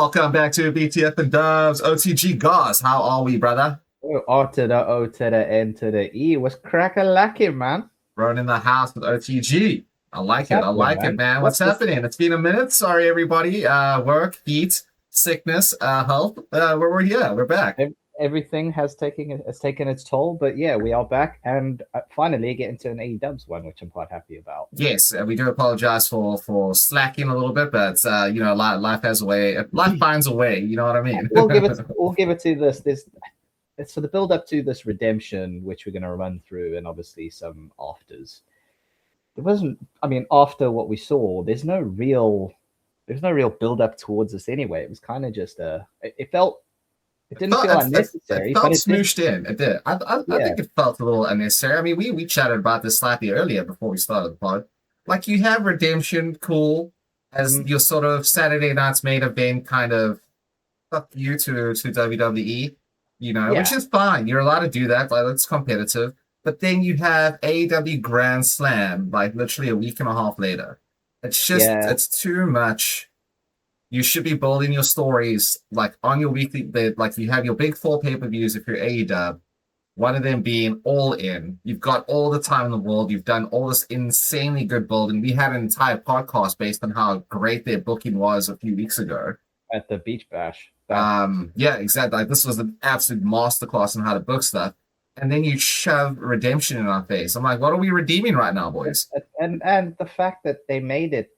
Welcome back to BTF and Dubs OTG Goss. How are we, brother? O to the O to the N to the E. What's crack-a-lacking, man? Rone in the house with OTG. I like What's it. I happening, like it, man? man. What's happening? It's been a minute. Sorry, everybody. Work, heat, sickness, health. We're here. We're back. Everything has taken its toll, but yeah, we are back and finally get into an AEW's one, which I'm quite happy about. Yes, we do apologize for slacking a little bit, but life has a way. Life finds a way. You know what I mean? We'll give it to this. It's for the build up to this redemption, which we're going to run through, and obviously some afters. There wasn't. I mean, after what we saw, there's no real build up towards this anyway. It was kind of just it didn't feel unnecessary. It felt but smooshed in. It did. I think it felt a little unnecessary. I mean, we chatted about this slightly earlier before we started the pod. Like, you have redemption, cool, as your sort of Saturday night's main event kind of fuck you to WWE, which is fine. You're allowed to do that. Like, it's competitive. But then you have AEW Grand Slam, like literally a week and a half later. It's just, it's too much. You should be building your stories like on your weekly bid. Like, you have your big four pay-per-views if you're AEW, one of them being All In. You've got all the time in the world. You've done all this insanely good building. We had an entire podcast based on how great their booking was a few weeks ago. At the Beach Bash. Yeah, exactly. Like, this was an absolute masterclass on how to book stuff. And then you shove redemption in our face. I'm like, what are we redeeming right now, boys? And the fact that they made it,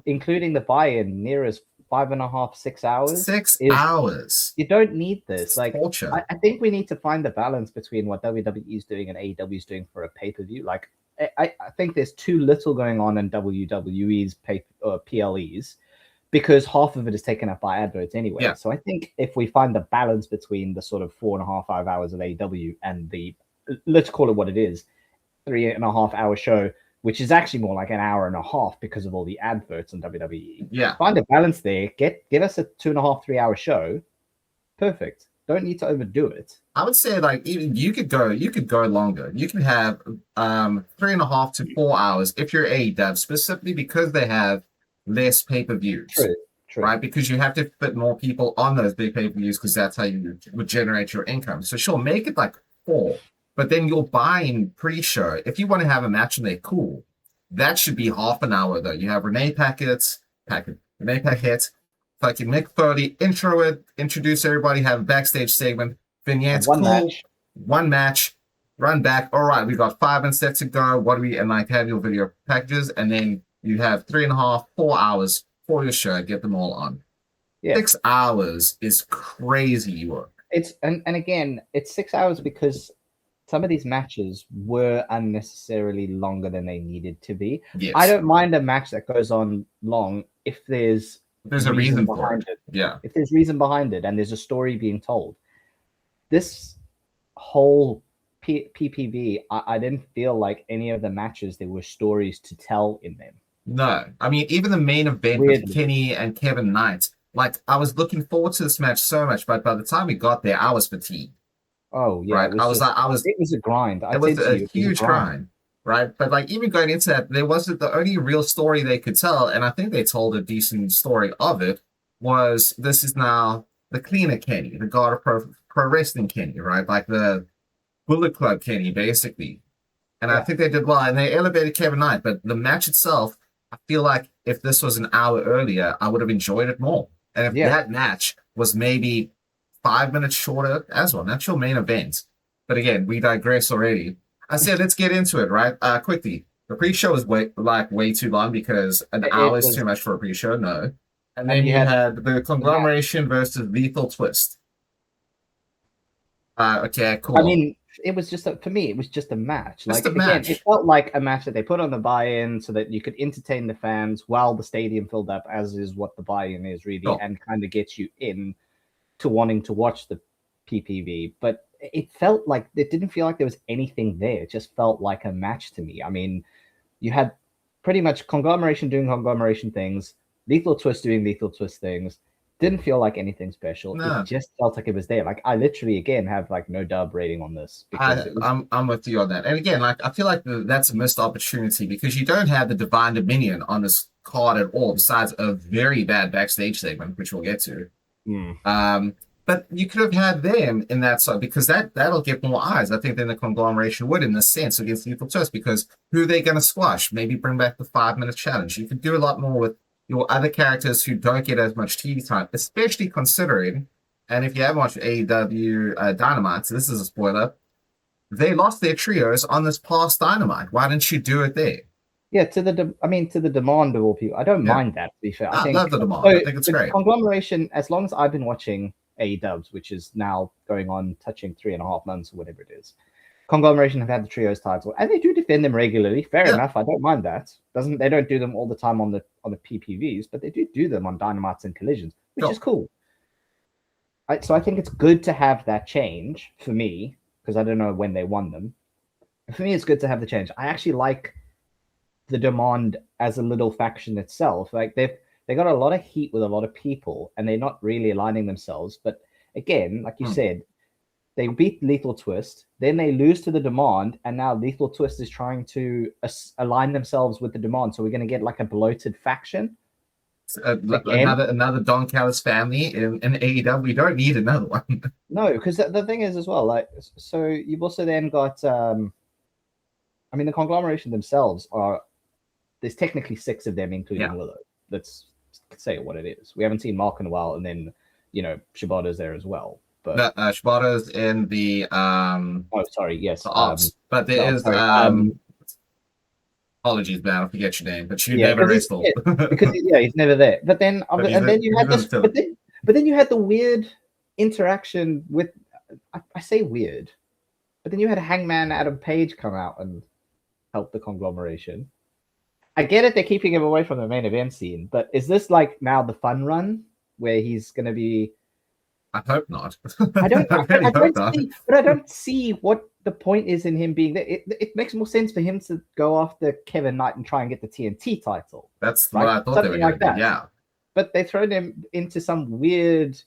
including the buy-in, near as 5.5, 6 hours. 6 hours. You don't need this. It's like, I think we need to find the balance between what WWE is doing and AEW is doing for a pay-per-view. Like, I think there's too little going on in WWE's PLEs because half of it is taken up by adverts anyway. Yeah. So I think if we find the balance between the sort of 4.5, 5 hours of AEW and the, let's call it what it is, 3.5 hour show, which is actually more like an hour and a half because of all the adverts on WWE. Yeah. Find a balance there. Give us a 2.5, 3 hour show. Perfect. Don't need to overdo it. I would say, like, even you could go longer. You can have 3.5 to 4 hours if you're AEW, specifically because they have less pay-per-views. True. Right? Because you have to fit more people on those big pay-per-views because that's how you would generate your income. So sure, make it like 4. But then you're buying pre-show. If you want to have a match and they're cool, that should be half an hour, though. You have Renee Paquette, fucking Mick Foley, intro it, introduce everybody, have a backstage segment, vignettes, one match, run back. All right, we got 5 minutes left to go. And like have your video packages, and then you have 3.5, 4 hours for your show. Get them all on. Yeah. 6 hours is crazy work. And again, it's 6 hours because some of these matches were unnecessarily longer than they needed to be. Yes. I don't mind a match that goes on long if there's a reason behind it. Yeah. If there's reason behind it and there's a story being told. This whole PPV, I didn't feel like any of the matches there were stories to tell in them. No. I mean, even the main event with Kenny and Kevin Knight, like, I was looking forward to this match so much, but by the time we got there, I was fatigued. Oh yeah, right. It was a grind. It was a huge grind, right? But like, even going into that, there wasn't the only real story they could tell, and I think they told a decent story of it. Was this is now the cleaner Kenny, the god of pro wrestling Kenny, right? Like the Bullet Club Kenny, basically. And I think they did well, and they elevated Kevin Knight. But the match itself, I feel like if this was an hour earlier, I would have enjoyed it more. And if that match was maybe 5 minutes shorter as well. That's your main event. But again, we digress already. I said, let's get into it, right? Quickly. The pre-show is way too long because an hour is too much for a pre-show. No. And then you had the conglomeration versus Lethal Twist. Okay, cool. I mean, it was just for me, it was just a match. Like, again, it felt like a match that they put on the buy-in so that you could entertain the fans while the stadium filled up, as is what the buy-in is really, and kind of gets you in to wanting to watch the PPV. But it didn't feel like there was anything there. It just felt like a match to me. I mean, you had pretty much conglomeration doing conglomeration things, Lethal Twist doing Lethal Twist things. Didn't feel like anything special. No. It just felt like it was there. Like, I literally, again, have like no dub rating on this. I'm with you on that. And again, like, I feel like that's a missed opportunity because you don't have the Divine Dominion on this card at all, besides a very bad backstage segment, which we'll get to. But you could have had them in that side because that'll get more eyes. I think then the conglomeration would, in this sense, against Lethal Twist, because who are they going to squash? Maybe bring back the 5 minute challenge. You could do a lot more with your other characters who don't get as much TV time, especially considering. And if you haven't watched AEW Dynamite, so this is a spoiler, they lost their trios on this past Dynamite. Why didn't you do it there? Yeah, to the demand of all people. I don't mind that, to be fair. I love the demand. I think it's great. Conglomeration, as long as I've been watching AEW, which is now going on touching 3.5 months or whatever it is, Conglomeration have had the trios title, and they do defend them regularly. Fair enough. I don't mind that. They don't do them all the time on the PPVs, but they do them on Dynamites and Collisions, which is cool. So I think it's good to have that change for me, because I don't know when they won them. For me, it's good to have the change. I actually like the demand as a little faction itself. Like they got a lot of heat with a lot of people, and they're not really aligning themselves. But again, like you said, they beat Lethal Twist, then they lose to the demand, and now Lethal Twist is trying to align themselves with the demand. So we're going to get like a bloated faction. Another Don Callis family in AEW. We don't need another one. No, because the thing is as well, like, so you've also then got I mean, the conglomeration themselves are, there's technically 6 of them, including Willow. Let's say what it is. We haven't seen Mark in a while, and then, Shibata's there as well. But Shibata's in the oh, sorry, yes. The ops. But there is apologies, man, I forget your name, but you never wrestled. Because he's never there. But then then you had this but then you had the weird interaction with, I say weird, but then you had Hangman Adam Page come out and help the conglomeration. I get it, they're keeping him away from the main event scene, but is this like now the fun run where he's going to be? I hope not. I don't see what the point is in him being there. It makes more sense for him to go after Kevin Knight and try and get the TNT title. That's right? What I thought something they were like that. Yeah. But they thrown him into some weird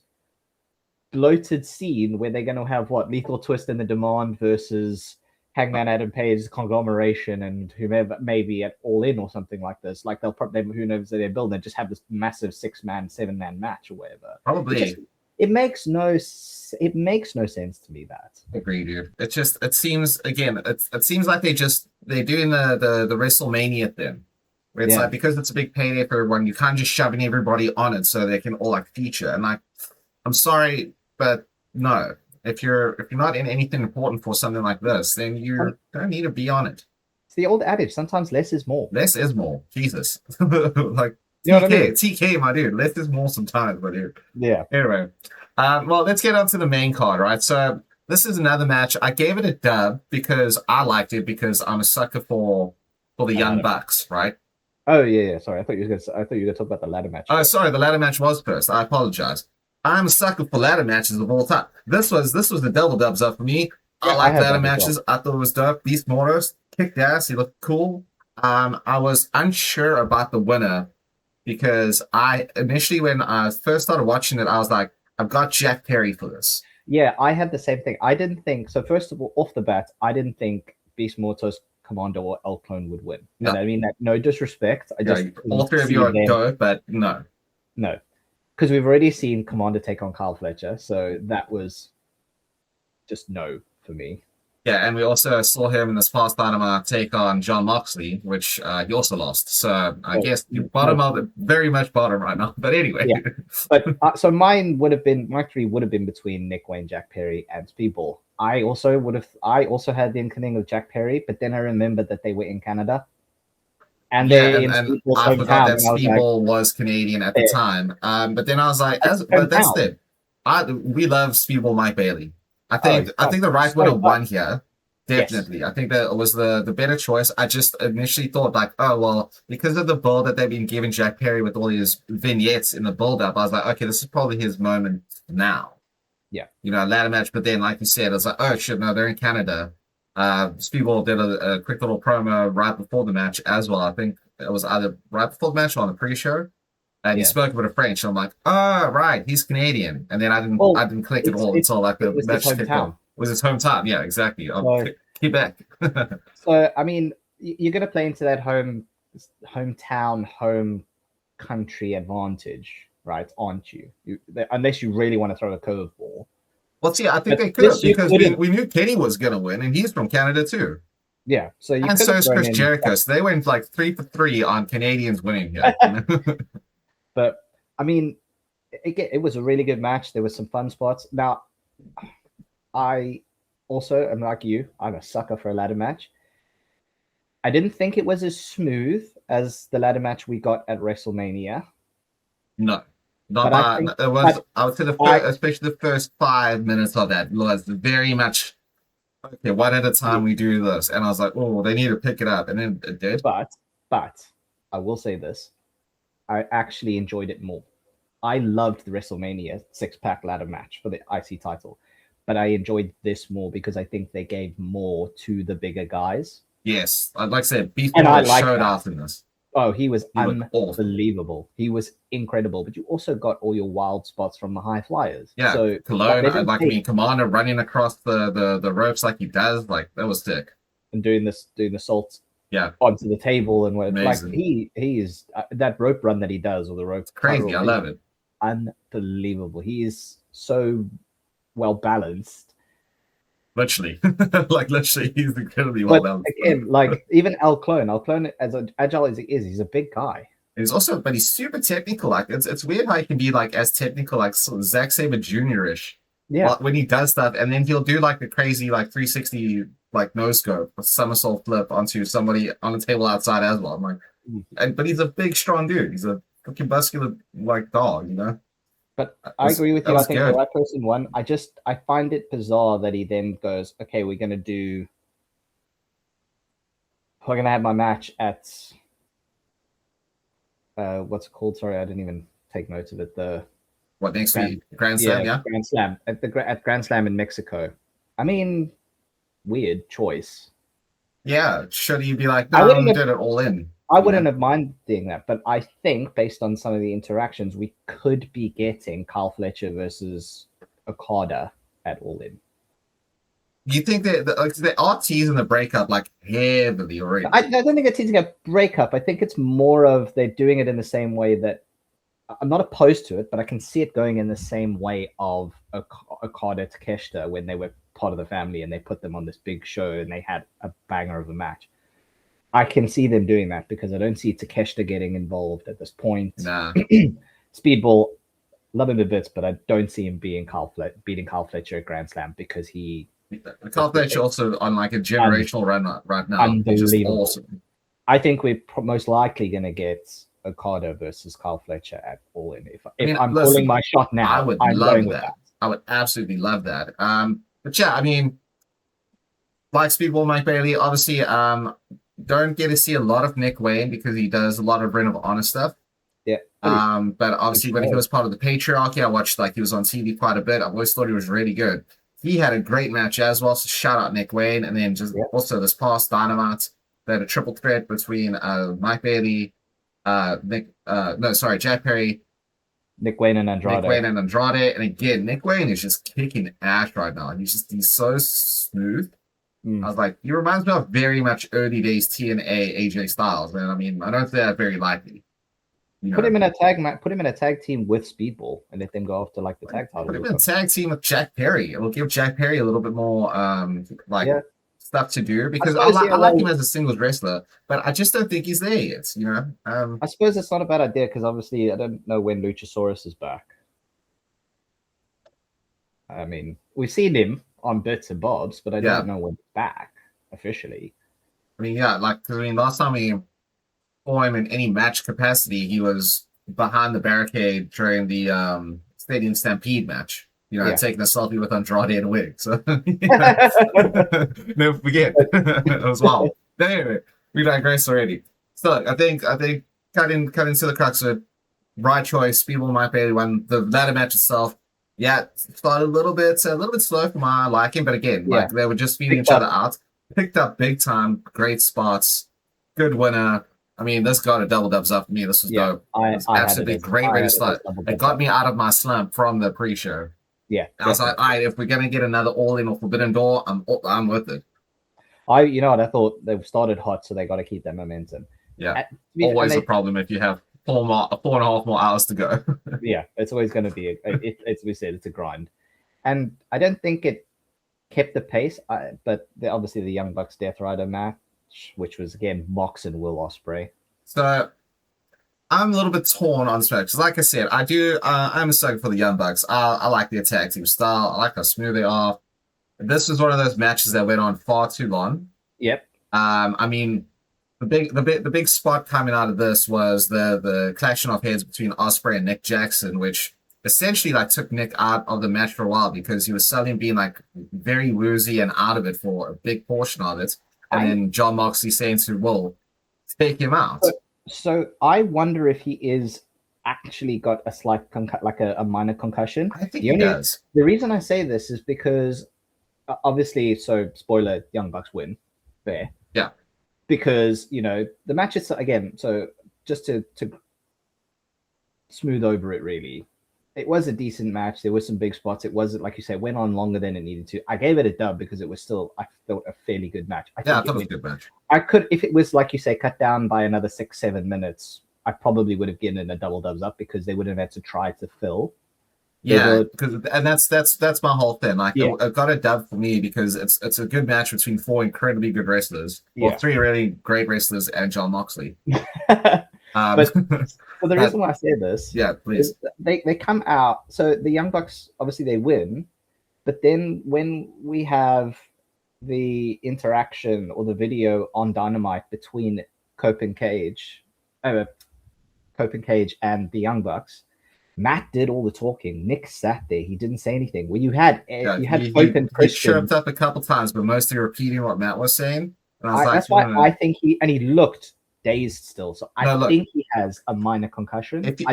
bloated scene where they're going to have Lethal Twist and the Demand versus Hangman Adam Page's conglomeration and whomever, maybe at All In or something like this. Like they'll probably, who knows, they're building, they just have this massive 6-man, 7-man match or whatever. Probably. It makes no sense to me, that. Agree, dude. It seems like they're doing the WrestleMania thing. Where it's like, because it's a big payday for everyone, you can't just shoving everybody on it so they can all like feature. And like, I'm sorry, but no. If you're not in anything important for something like this, then you don't need to be on it. It's the old adage, sometimes less is more. Less is more. Jesus. Like, you know what I mean? TK, my dude. Less is more sometimes, my dude. Yeah. Anyway. Well, let's get on to the main card, right? So this is another match. I gave it a dub because I liked it, because I'm a sucker for the Young Bucks, right? Oh yeah. Sorry, I thought you were gonna talk about the ladder match. Oh, sorry, the ladder match was first. I apologize. I'm a sucker for ladder matches of all time. This was the double dubs up for me. I like ladder matches. I thought it was dope. Beast Mortars kicked ass. He looked cool. I was unsure about the winner because I initially, when I first started watching it, I was like, I've got Jack Perry for this. Yeah, I had the same thing. I didn't think so. First of all, off the bat, I didn't think Beast Mortars, Commando, or El Clone would win. No. I mean, no disrespect. All three of you are dope, but no. Because we've already seen Commander take on Kyle Fletcher, so that was just no for me. Yeah, and we also saw him in this past Dynamite take on John Moxley, which he also lost. So I guess you very much bottom right now. But anyway. Yeah. But so my 3 would have been between Nick Wayne, Jack Perry, and Speedball. I also had the inkling of Jack Perry, but then I remembered that they were in Canada. And I forgot that Speedball was Canadian at the time. But then I was like, we love Speedball Mike Bailey. I think the right would have won here. Definitely. Yes. I think that was the better choice. I just initially thought like, oh, well, because of the build that they've been giving Jack Perry with all his vignettes in the build-up, I was like, okay, this is probably his moment now. Yeah. Ladder match. But then, like you said, I was like, oh, shit, no, they're in Canada. Speedball did a quick little promo right before the match as well. I think it was either right before the match or on the pre-show. And he spoke a bit of French. And I'm like, oh, right, he's Canadian. And then I didn't click at all until like the match kicked off. It was his hometown. Yeah, exactly. Quebec. So, I mean, you're going to play into that hometown, home country advantage. right? Aren't you? Unless you really want to throw a curveball. Well, see, I think they could have because we knew Kenny was going to win, and he's from Canada too. Yeah, so you and could so have is Chris in, Jericho. So they went like 3 for 3 on Canadians winning here. But I mean, it was a really good match. There was some fun spots. Now, I also am like you. I'm a sucker for a ladder match. I didn't think it was as smooth as the ladder match we got at WrestleMania. No. Not by, it was, I would say, especially the first 5 minutes of that was very much, okay, one at a time we do this. And I was like, oh, they need to pick it up. And then it did. But I will say this. I actually enjoyed it more. I loved the WrestleMania 6-pack ladder match for the IC title. But I enjoyed this more because I think they gave more to the bigger guys. Yes. I'd like to say Beast Boy showed off in this. Oh, he was unbelievable. He was incredible. But you also got all your wild spots from the high flyers. Yeah, so Cologne, Commander running across the ropes like he does, like that was sick. And doing the salts onto the table and what like he is that rope run that he does, or the rope. It's crazy, I love it. Unbelievable. He is so well balanced. Literally, literally, he's incredibly well balanced. Again, like even Al Clone, as agile as he is, he's a big guy. But he's super technical. Like it's weird how he can be like as technical, like Zack Sabre Jr.-ish. Yeah. When he does stuff, and then he'll do like the crazy like 360 like no scope, a somersault flip onto somebody on the table outside as well. I'm like, but he's a big, strong dude. He's a fucking muscular like dog, you know. But I agree with you. I think the right person won. I find it bizarre that he then goes, okay, we're gonna have my match at what's it called? Sorry, I didn't even take notes of it. What next week? Grand Slam, yeah? Grand Slam at Grand Slam in Mexico. I mean, weird choice. Yeah, should he be like, no, I did it all in? I wouldn't have minded that, but I think based on some of the interactions, we could be getting Kyle Fletcher versus Okada at All In. You think that they are teasing the breakup like heavily already? I don't think they're teasing a breakup. I think it's more of they're doing it in the same way that I'm not opposed to it, but I can see it going in the same way of Okada Takeshita when they were part of the family and they put them on this big show and they had a banger of a match. I can see them doing that because I don't see Takeshita getting involved at this point. Nah. Speedball, love him a bit, but I don't see him beating Kyle Fletcher at Grand Slam because he. Kyle Fletcher also on like a generational run right now. Unbelievable. Awesome. I think we're most likely going to get Okada versus Kyle Fletcher at All In. If I'm calling my shot now, I would love that. I would absolutely love that. But yeah, I mean, like Speedball Mike Bailey, obviously, don't get to see a lot of Nick Wayne because he does a lot of Ring of Honor stuff. Yeah. But obviously when he was part of the patriarchy, I watched like he was on TV quite a bit. I always thought he was really good. He had a great match as well. So shout out Nick Wayne. And then also this past Dynamite, they had a triple threat between Mike Bailey, Jack Perry, Nick Wayne and Andrade. And again, Nick Wayne is just kicking ass right now. He's so smooth. I was like, he reminds me of very much early days TNA AJ Styles, man. I mean, I don't think that's very likely. Put him in a tag team with Speedball and let them go after like the tag title. Put him in a tag team with Jack Perry. It will give Jack Perry a little bit more stuff to do because I like him as a singles wrestler, but I just don't think he's there yet. I suppose it's not a bad idea because obviously I don't know when Luchasaurus is back. I mean, we've seen him on bits and bobs, but I don't know when he's back officially. I mean, last time we saw him in any match capacity, he was behind the barricade during the Stadium Stampede match. Taking a selfie with Andrade and Wig. So never forget. It was wild. But anyway, we digress already. So I think cut into the crux of it. Right choice. Speedball Mike Bailey won the ladder match itself. Yeah, started a little bit slow for my liking, but again, they were just feeding each other out. Picked up big time, great spots, good winner. I mean, this got a double dubs up for me. This was dope. It was absolutely great way to start. It got me out of my slump from the pre-show. Yeah, I was like, all right, if we're gonna get another All In or Forbidden Door, I'm with it. I thought they started hot, so they got to keep that momentum. Yeah, always a problem if you have 4.5 more hours to go. Yeah, it's always going to be it's we said it's a grind, and I don't think it kept the pace. But obviously the Young Bucks Death Rider match, which was again Mox and Will Ospreay. So I'm a little bit torn on this match because, like I said, I do. I'm a sucker for the Young Bucks. I like their tag team style. I like how smooth they are. This was one of those matches that went on far too long. Yep. I mean, the big spot coming out of this was the clashing of heads between Ospreay and Nick Jackson, which essentially like took Nick out of the match for a while because he was suddenly being like very woozy and out of it for a big portion of it, and then John Moxley saying to Will, take him out. So I wonder if he is actually got a slight like a minor concussion. I think he does. The reason I say this is because obviously, so spoiler, Young Bucks win there. Yeah. Because, you know, the match is, again, so just to smooth over it, really, it was a decent match. There were some big spots. It wasn't, like you said, went on longer than it needed to. I gave it a dub because it was still, I thought, a fairly good match. I thought it was a good match. I could, if it was, like you say, cut down by another 6-7 minutes, I probably would have given it a double dubs up because they would have had to try to fill. Yeah, and that's my whole thing. Like, it got a dub for me because it's a good match between 4 incredibly good wrestlers, or 3 really great wrestlers, and John Moxley. But the reason why I say this, please, they come out. So the Young Bucks, obviously, they win, but then when we have the interaction or the video on Dynamite between Cope and Cage and the Young Bucks, Matt did all the talking. Nick sat there. He didn't say anything. Well, you had Cope and Christian. He chirped up a couple times, but mostly repeating what Matt was saying. And that's why I think he looked dazed still. So I think he has a minor concussion. If you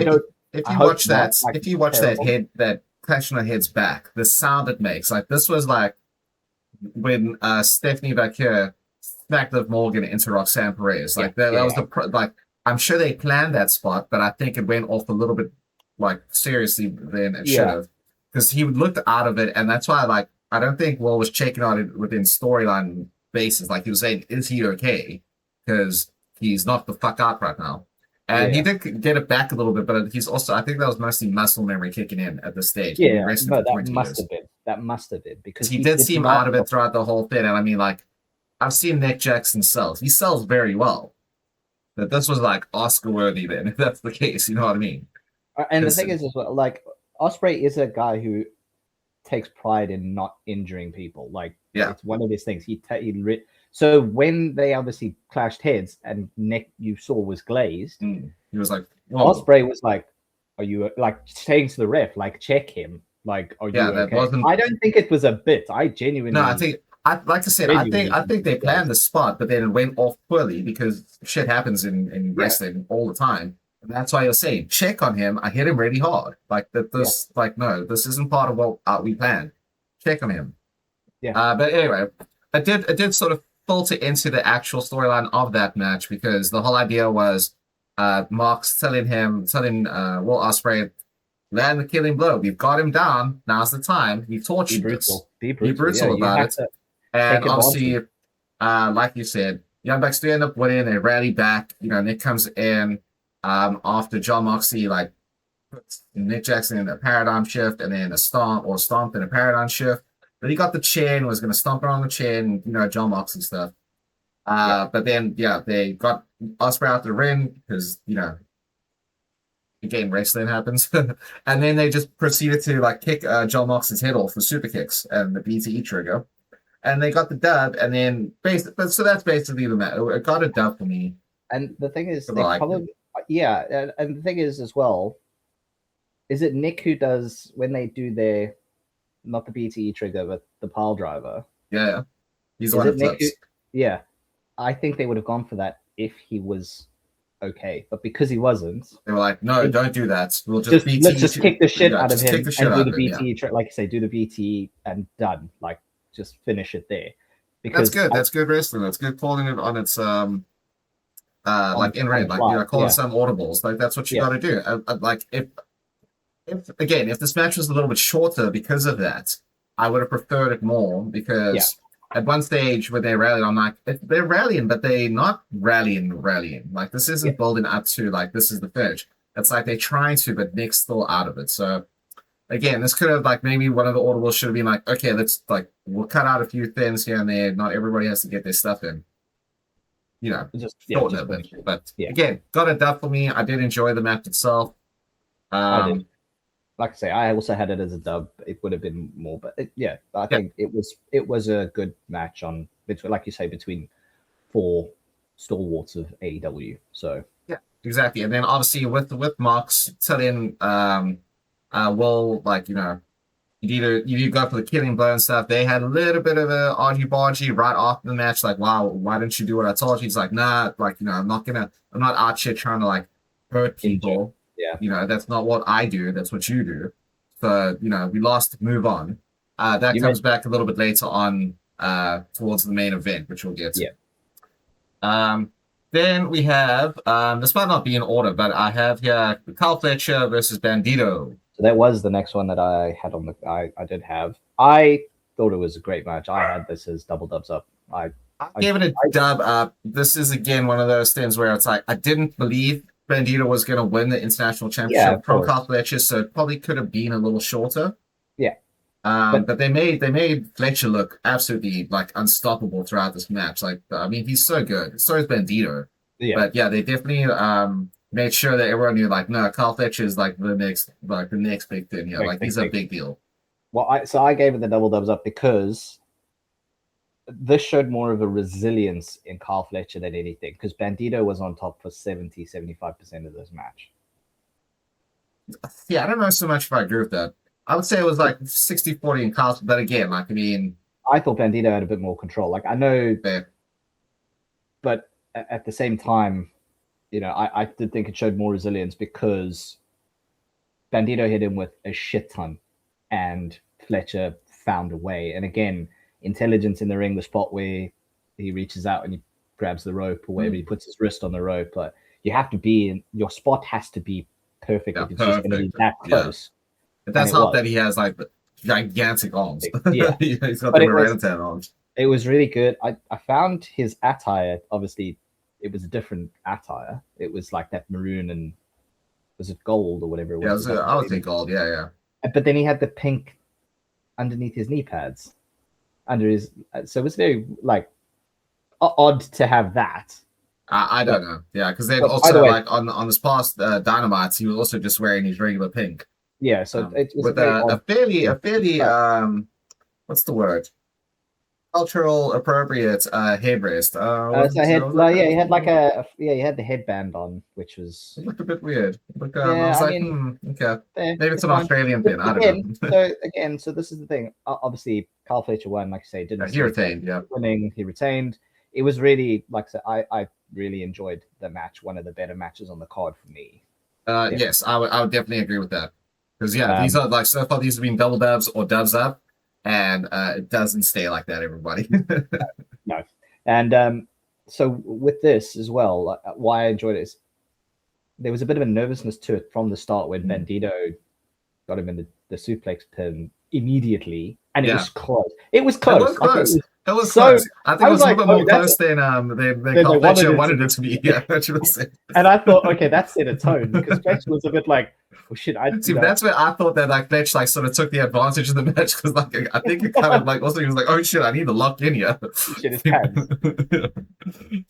watch that head, that clashing of heads back, the sound it makes, like this was like when Stephanie Vaquer smacked Liv Morgan into Roxanne Perez. Like that was the I'm sure they planned that spot, but I think it went off a little bit like seriously than it should have, because he looked out of it, and that's why I don't think Will was checking on it within storyline basis. Like he was saying, is he okay? Because he's knocked the fuck out right now. And he did get it back a little bit, but he's also, I think that was mostly muscle memory kicking in at this stage. Yeah, no, that must have been because he did seem out of it throughout the whole thing. And I mean, like, I've seen Nick Jackson sells. He sells very well. But this was like Oscar worthy then, if that's the case. You know what I mean? And the thing is, as well, like Ospreay is a guy who takes pride in not injuring people. Like, it's one of his things. So when they obviously clashed heads and Nick, you saw, was glazed, he was like, whoa. Ospreay was like, "Are you like saying to the ref, like, check him, like, are you okay?" I don't think it was a bit. I genuinely. No, I think. Like I said, I think they planned the spot, but then it went off poorly because shit happens in wrestling all the time. And that's why you're saying, check on him. I hit him really hard. Like that. This, no, this isn't part of what we planned. Check on him. Yeah. But anyway, it did sort of filter into the actual storyline of that match because the whole idea was, Mox telling Will Ospreay, land the killing blow. We've got him down. Now's the time. We've taught you this. Be brutal about it. And obviously, like you said, Young Bucks do end up winning. They rally back. You know, Nick comes in after John Moxley puts Nick Jackson in a paradigm shift and then a stomp in a paradigm shift. But he got the chin, was going to stomp it on the chin, you know, John Moxley stuff. But then, they got Ospreay out the ring because, you know, again, wrestling happens. And then they just proceeded to kick John Moxley's head off with super kicks and the BTE trigger. And they got the dub, and then so that's basically the match. It got a dub for me. And the thing is, and the thing is as well, is it Nick who does when they do their, not the BTE trigger, but the pile driver? Yeah, he's the one that flips. I think they would have gone for that if he was okay, but because he wasn't, they were like, "No, don't do that. We'll let's just kick the shit out of him and do the BTE, like you say, do the BTE and done. Like, just finish it there." Because that's good wrestling. That's good calling it on its in ring, calling some audibles. Like that's what you got to do. If this match was a little bit shorter because of that, I would have preferred it more because at one stage when they rallied, I'm like, they're rallying, but they're not rallying. Like, this isn't building up to, like, this is the finish. It's like they're trying to, but Nick's still out of it. So, again, this could have, like, maybe one of the audibles should have been like, okay, let's, like, we'll cut out a few thins here and there. Not everybody has to get their stuff in. Shorten it a bit. But, again, got a dub for me. I did enjoy the match itself. I did. Like I say, I also had it as a dub. It would have been more, but I think it was a good match on between, like you say, between 4 stalwarts of AEW. So yeah, exactly. And then obviously with Mox telling Will, like, you need to go for the killing blow and stuff. They had a little bit of a argy-bargy right after the match, like, wow, why didn't you do what I told you? He's like, nah, like, I'm not out here trying to, like, hurt people. Yeah. That's not what I do. That's what you do. So, we lost, move on. That comes back a little bit later on towards the main event, which we'll get to. Yeah. Then we have, this might not be in order, but I have here Kyle Fletcher versus Bandito. So that was the next one that I had on I did have. I thought it was a great match. I had this as double dubs up. I gave it a dub up. This is, again, one of those things where it's like, I didn't believe Bandito was going to win the international championship from Kyle Fletcher, so it probably could have been a little shorter. Yeah. But they made Fletcher look absolutely, like, unstoppable throughout this match. Like, I mean, he's so good. So is Bandito. Yeah. But yeah, they definitely made sure that everyone knew, like, no, Kyle Fletcher is like the next big thing. Yeah, like, he's a big deal. Well, I gave it the double dubs up because this showed more of a resilience in Kyle Fletcher than anything, because Bandito was on top for 70-75% of this match. Yeah, I don't know so much if I agree with that. I would say it was like 60-40 in Kyle, but again, like, I mean, I thought Bandito had a bit more control. Like, I know, but at the same time, I did think it showed more resilience because Bandito hit him with a shit ton and Fletcher found a way. And again, intelligence in the ring, the spot where he reaches out and he grabs the rope or wherever he puts his wrist on the rope. But you have to be in your spot, has to be perfect if it's just going to be that close. It does help that he has, like, gigantic arms. Yeah. He's got the orangutan arms. It was really good. I found his attire, obviously, it was a different attire. It was like that maroon and was it gold or whatever it was? Yeah, I would say gold. Yeah. But then he had the pink underneath his knee pads, under his. So it was very, like, odd to have that. I don't know. Yeah, because then also, like, on this past Dynamites, he was also just wearing his regular pink. Yeah, so it was with a fairly what's the word? Cultural appropriate headrest. He had like he had the headband on, which was it looked a bit weird. I was okay, maybe it's an Australian thing. I don't know. So this is the thing. Obviously, Kyle Fletcher won. Like I say, didn't he retained? Yeah, winning. He retained. It was really, like I said, I really enjoyed the match. One of the better matches on the card for me. Yes, I would definitely agree with that. Because these are, like, so far these have been double dubs or dubs up, and it doesn't stay like that, everybody. No. And so with this as well, why I enjoyed it is there was a bit of a nervousness to it from the start when Bandito got him in the suplex pin immediately, and it was close. It was close. It was close. I think it was a little bit more close than Kyle Fletcher wanted it to be. Yeah, and I thought, okay, that set a tone, because Fletcher was a bit like, oh shit. That's where I thought that, like, Fletcher, like, sort of took the advantage of the match, because, like, I think it kind of, like, also he was like, oh shit, I need to lock in here. Shit his pants.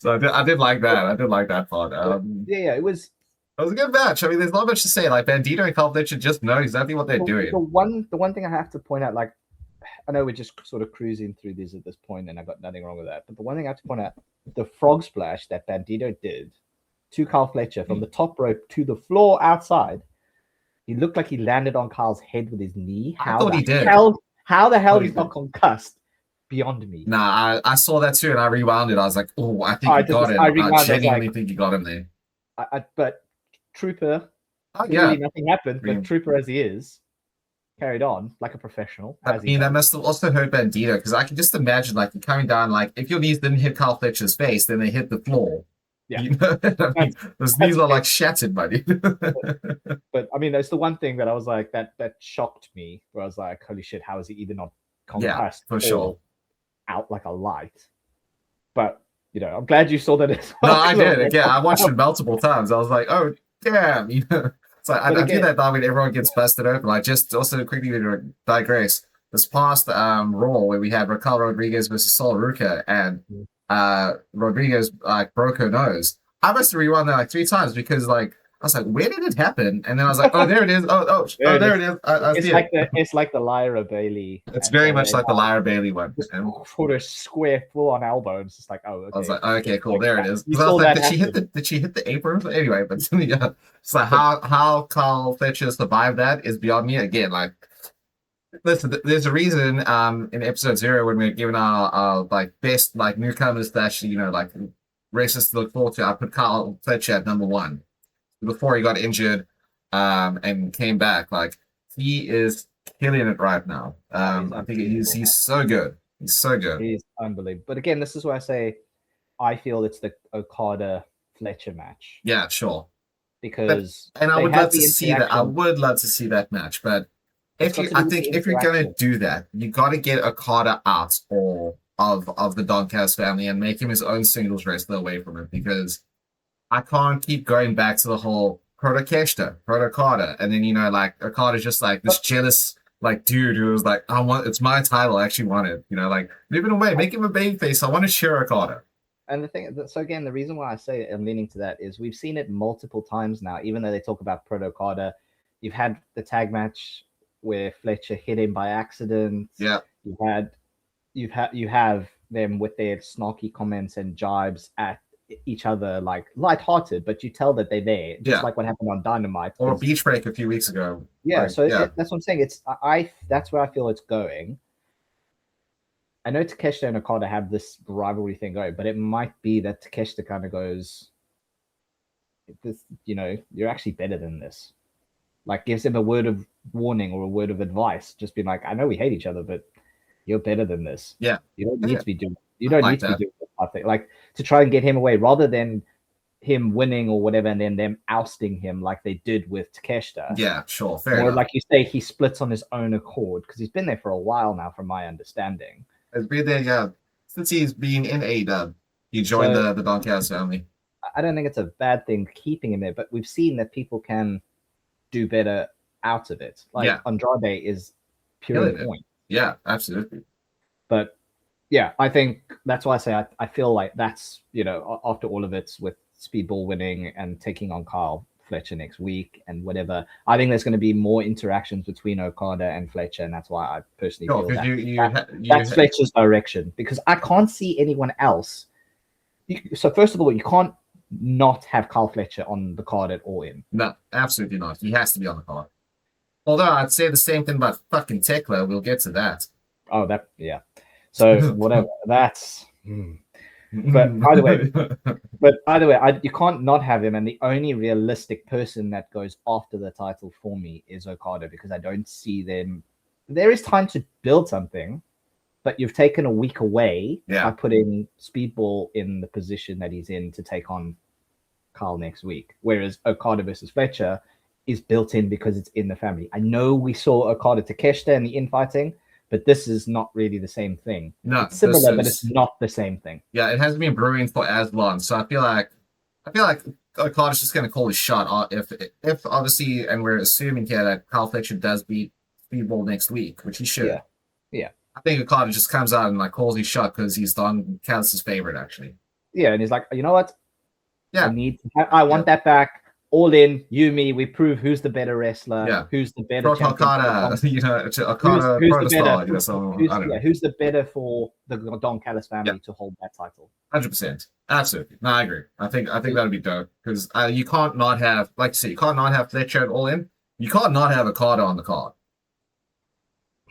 So I did like that. I did like that part. It was a good match. I mean, there's not much to say. Like, Bandito and Kyle Fletcher just know exactly what they're doing. The one thing I have to point out, like, I know we're just sort of cruising through these at this point, and I've got nothing wrong with that. But the one thing I have to point out, the frog splash that Bandito did to Kyle Fletcher from the top rope to the floor outside, he looked like he landed on Kyle's head with his knee. I thought he did. How the hell he's not concussed? Beyond me. Nah, I saw that too, and I rewound it. I was like, oh, I think he got him. I genuinely think he got him there. But Trooper, really nothing happened. But Trooper, as he is, carried on like a professional. I mean, that must have also hurt Bandito, because I can just imagine, like, coming down, like, if your knees didn't hit Kyle Fletcher's face, then they hit the floor. Yeah, I mean, those knees are, like, shattered, buddy. but I mean, that's the one thing that I was like, that shocked me, where I was like, holy shit, how is he either not concussed? Yeah, for sure. out like a light. But I'm glad you saw that as well. No, well. I did. Again, I watched it multiple times. I was like, oh damn, So I do that now when everyone gets busted open. Like, just also quickly to digress. This past Raw where we had Raquel Rodriguez versus Sol Ruca, and Rodriguez broke her nose. I must have rewound that like 3 times because like I was like, where did it happen? And then I was like, oh, there it is. There it is. I see it. It's like the Lyra Bailey. It's very much like the Lyra Bailey one. For a square full-on elbow. It's just like, oh, okay. I was like, okay, cool. There it is. You saw like, that did she hit the apron? Anyway, but yeah. So how Carl Fletcher survived that is beyond me. Again, like, listen, there's a reason in episode 0 when we're giving our like best like newcomers that actually like races to look forward to, I put Carl Fletcher at number 1 before he got injured and came back. Like, he is killing it right now. I think he's so good. He's so good. He's unbelievable. But again, this is why I say I feel it's the Okada Fletcher match. Yeah, sure. Because I would love to see that. I would love to see that match, but I think if you're gonna do that, you got to get Okada out of the Don Callis family and make him his own singles wrestler away from it, because I can't keep going back to the whole Proto Okada, and then like Okada's just like this jealous like dude who was like, it's my title, I actually want it. Like, move it away, make him a babyface. I want to share Okada. And the thing, so again, the reason why I say I'm leaning to that is we've seen it multiple times now. Even though they talk about Proto Okada, you've had the tag match where Fletcher hit him by accident. Yeah, you have them with their snarky comments and jibes at each other, like lighthearted, but you tell that they're there, just like what happened on Dynamite or Beach Break a few weeks ago. Yeah, like, so that's what I'm saying. That's where I feel it's going. I know Takeshita and Okada have this rivalry thing going, but it might be that Takeshita kind of goes, "This, you're actually better than this." Like, gives him a word of warning or a word of advice, just being like, "I know we hate each other, but you're better than this. Yeah, you don't need to be doing. You don't need to be doing that thing." Like, to try and get him away rather than him winning or whatever, and then them ousting him like they did with Takeshita. Yeah, sure, fair or enough. Like you say, he splits on his own accord because he's been there for a while now, from my understanding. It's been there, yeah. Since he's been in AEW, he joined the Don Callis family. I don't think it's a bad thing keeping him there, but we've seen that people can do better out of it. Like, Andrade is pure point. Yeah, absolutely. But yeah, I think that's why I say I feel like that's, after all of it with Speedball winning and taking on Carl Fletcher next week and whatever, I think there's going to be more interactions between Okada and Fletcher, and that's why I personally feel that's Fletcher's direction, because I can't see anyone else. So first of all, you can't not have Carl Fletcher on the card at All In. No, absolutely not. He has to be on the card. Although I'd say the same thing about fucking Tekla. We'll get to that. Oh, yeah. So whatever. That's. But either way, you can't not have him. And the only realistic person that goes after the title for me is Okada, because I don't see them. There is time to build something, but you've taken a week away by putting Speedball in the position that he's in to take on Carl next week. Whereas Okada versus Fletcher is built in because it's in the family. I know we saw Okada Takeshita in the infighting, but this is not really the same thing. No, it's similar, but it's not the same thing. Yeah, it hasn't been brewing for as long, so I feel like Okada's just gonna call his shot if obviously, and we're assuming here that Carl Fletcher does beat Speedball next week, which he should. Yeah. I think Okada just comes out and like calls his shot because he's Don Callis' favorite, actually. Yeah, and he's like, you know what? Yeah, I want that back. All In, you, me, we prove who's the better wrestler, who's the better Okada, who's the better for the Don Callis family to hold that title. 100%, absolutely. No, I agree. I think that'd be dope, because you can't not have, like you say, you can't not have Fletcher at All In. You can't not have Okada on the card.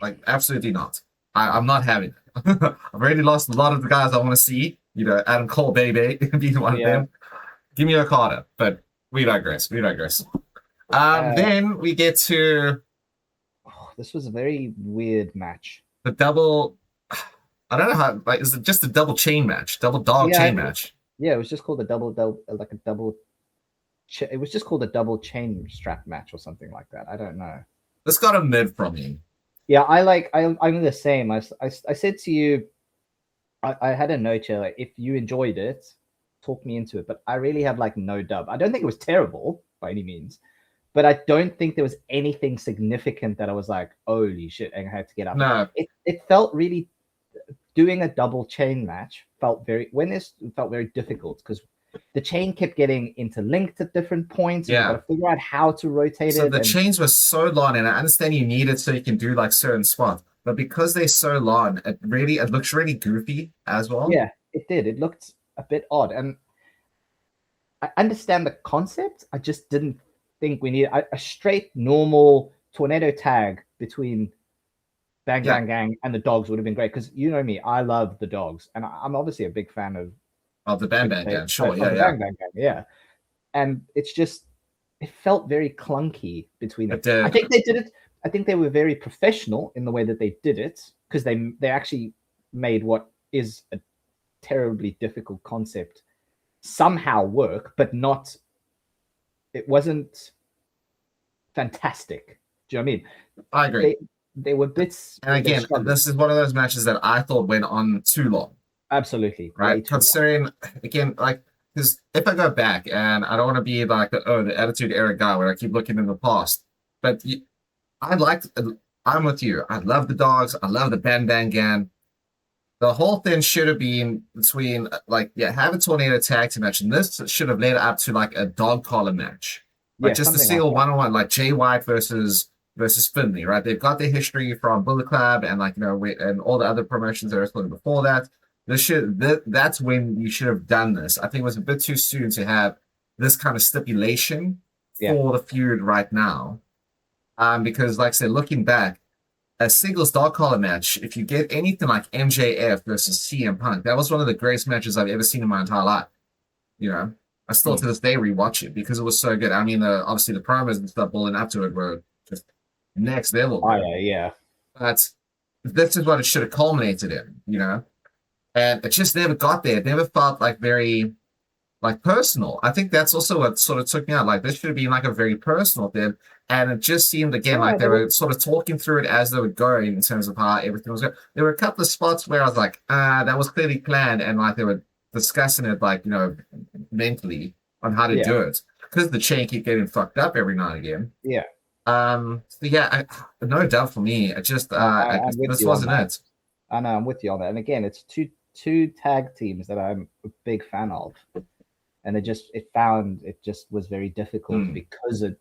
Like, absolutely not. I'm not having it. I've already lost a lot of the guys I want to see. Adam Cole, baby, being one of them. Give me Okada, but. We digress. Then we get to. This was a very weird match. The double. I don't know how. Like, is it just a double chain match? Double dog chain match? Yeah, it was just called a double. It was just called a double chain strap match or something like that. I don't know. This got a mid from me. Yeah, I'm the same. I said to you, I had a note here. Like, if you enjoyed it, talk me into it. But I really have like no dub. I don't think it was terrible by any means, but I don't think there was anything significant that I was like, holy shit, and I had to get up. No. It felt really, doing a double chain match felt very, felt very difficult because the chain kept getting interlinked at different points. And Yeah. you got to figure out how to rotate So it. the chains were so long, and I understand you need it so you can do like certain spots, but because they're so long, it looks really goofy as well. Yeah, it did. It looked a bit odd, and I understand the concept. I just didn't think we needed a straight normal tornado tag between Bang Yeah. Bang Gang and the Dogs would have been great because you know me, I love the Dogs, and I'm obviously a big fan Of the Bang Bang Gang, sure, of yeah, the yeah. Bang Bang Gang, yeah. And it's just, it felt very clunky between them. It did. I think they did it. I think they were very professional in the way that they did it because they actually made what is a terribly difficult concept somehow work, but not. It wasn't fantastic. Do you know what I mean? I agree. They were bits. And again, this is one of those matches that I thought went on too long. Absolutely. Right? Considering, again, like, because if I go back, and I don't want to be like, the Attitude Era guy where I keep looking in the past, but I'm with you. I love the Dogs. I love the Bang Bang Gang. The whole thing should have been between, like, have a tornado tag team match, and this should have led up to like a dog collar match, like just a single one-on-one, like Jay White versus Finley, right? They've got their history from Bullet Club and like and all the other promotions that were started before that. That's when you should have done this. I think it was a bit too soon to have this kind of stipulation for the feud right now, because like I said, looking back, a singles dog collar match, if you get anything like MJF versus CM Punk, that was one of the greatest matches I've ever seen in my entire life. You know, I still to this day rewatch it because it was so good. I mean, obviously the promos and stuff building up to it were just next level. Oh, yeah. But this is what it should have culminated in, and it just never got there. It never felt like very like personal. I think that's also what sort of took me out. Like this should have been like a very personal thing. And it just seemed again like they were sort of talking through it as they were going in terms of how everything was going. There were a couple of spots where I was like, that was clearly planned, and like they were discussing it like, mentally on how to do it. Because the chain keep getting fucked up every now and again. Yeah. So no doubt for me. It just this wasn't it. I know, I'm with you on that. And again, it's two tag teams that I'm a big fan of. And it just was very difficult because it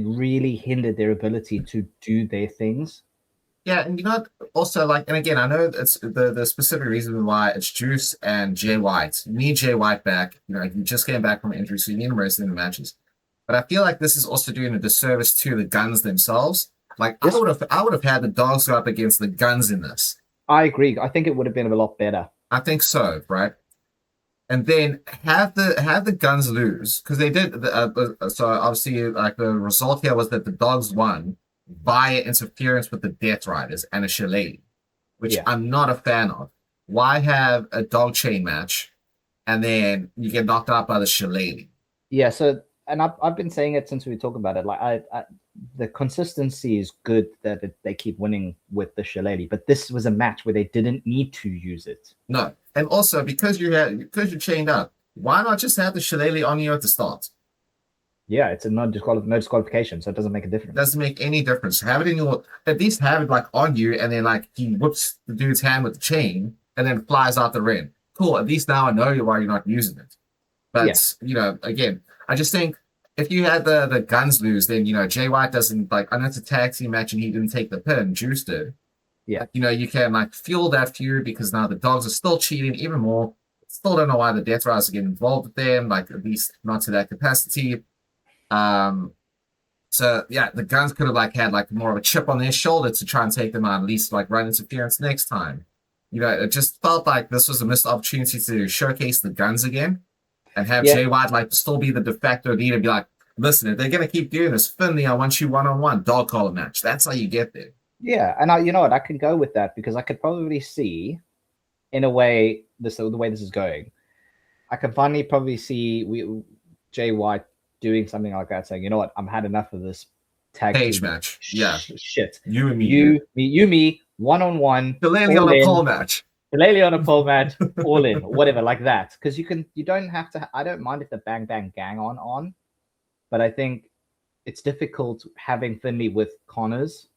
really hindered their ability to do their things. Yeah, and also like, and again, I know it's the specific reason why it's Juice and Jay White. You need Jay White back. You just came back from injury, so you need him resting in the matches. But I feel like this is also doing a disservice to the Guns themselves. Like I would have had the Dogs go up against the Guns in this. I agree. I think it would have been a lot better. I think so, right? And then have the Guns lose because they did. So obviously, like the result here was that the Dogs won via interference with the Death Riders and a shillelagh, which I'm not a fan of. Why have a dog chain match and then you get knocked out by the shillelagh? Yeah. So, and I've been saying it since we talked about it. Like the consistency is good that they keep winning with the shillelagh, but this was a match where they didn't need to use it. No. And also because you're chained up, why not just have the shillelagh on you at the start? Yeah, it's a no disqualification, so it doesn't make a difference. It doesn't make any difference. Have it in at least have it like on you, and then like he whips the dude's hand with the chain and then flies out the ring. Cool. At least now I know why you're not using it. But again, I just think if you had the Guns lose, then Jay White doesn't like. I know it's a tag team match and he didn't take the pin. Juice did. Yeah. You can like fuel that feud because now the Dogs are still cheating even more. Still don't know why the Death Riders are getting involved with them, like at least not to that capacity. So the Guns could have like had like more of a chip on their shoulder to try and take them out, at least like run interference next time. It just felt like this was a missed opportunity to showcase the Guns again and have Jay White like still be the de facto leader, be like, listen, if they're gonna keep doing this, Finley, I want you one-on-one, dog collar match. That's how you get there. Yeah, and you know what? I can go with that because I could probably see, in a way, the way this is going, I can finally probably see Jay White doing something like that, saying, you know what, I'm had enough of this tag cage match. Shit. You and me. You, me, one-on-one. The lady on a pole match. Shillelagh on a pole match, all in, whatever, like that. Because you don't have to. I don't mind if the Bang Bang Gang on, but I think it's difficult having Finley with Connors.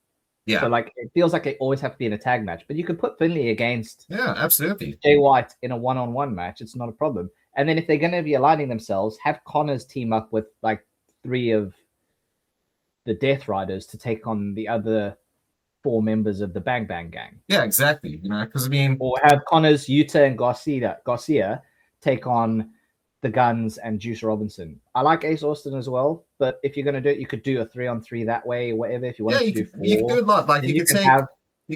Yeah. So like it feels like they always have to be in a tag match, but you could put Finley against absolutely Jay White in a one-on-one match. It's not a problem. And then if they're going to be aligning themselves, have Connors team up with like 3 of the Death Riders to take on the other 4 members of the Bang Bang Gang. Yeah, exactly. Because or have Connors, Yuta, and Garcia take on the Guns and Juice Robinson. I like Ace Austin as well, but if you're going to do it, you could do a 3-on-3 that way, or whatever. If you want to do 4, you can do a lot. Like you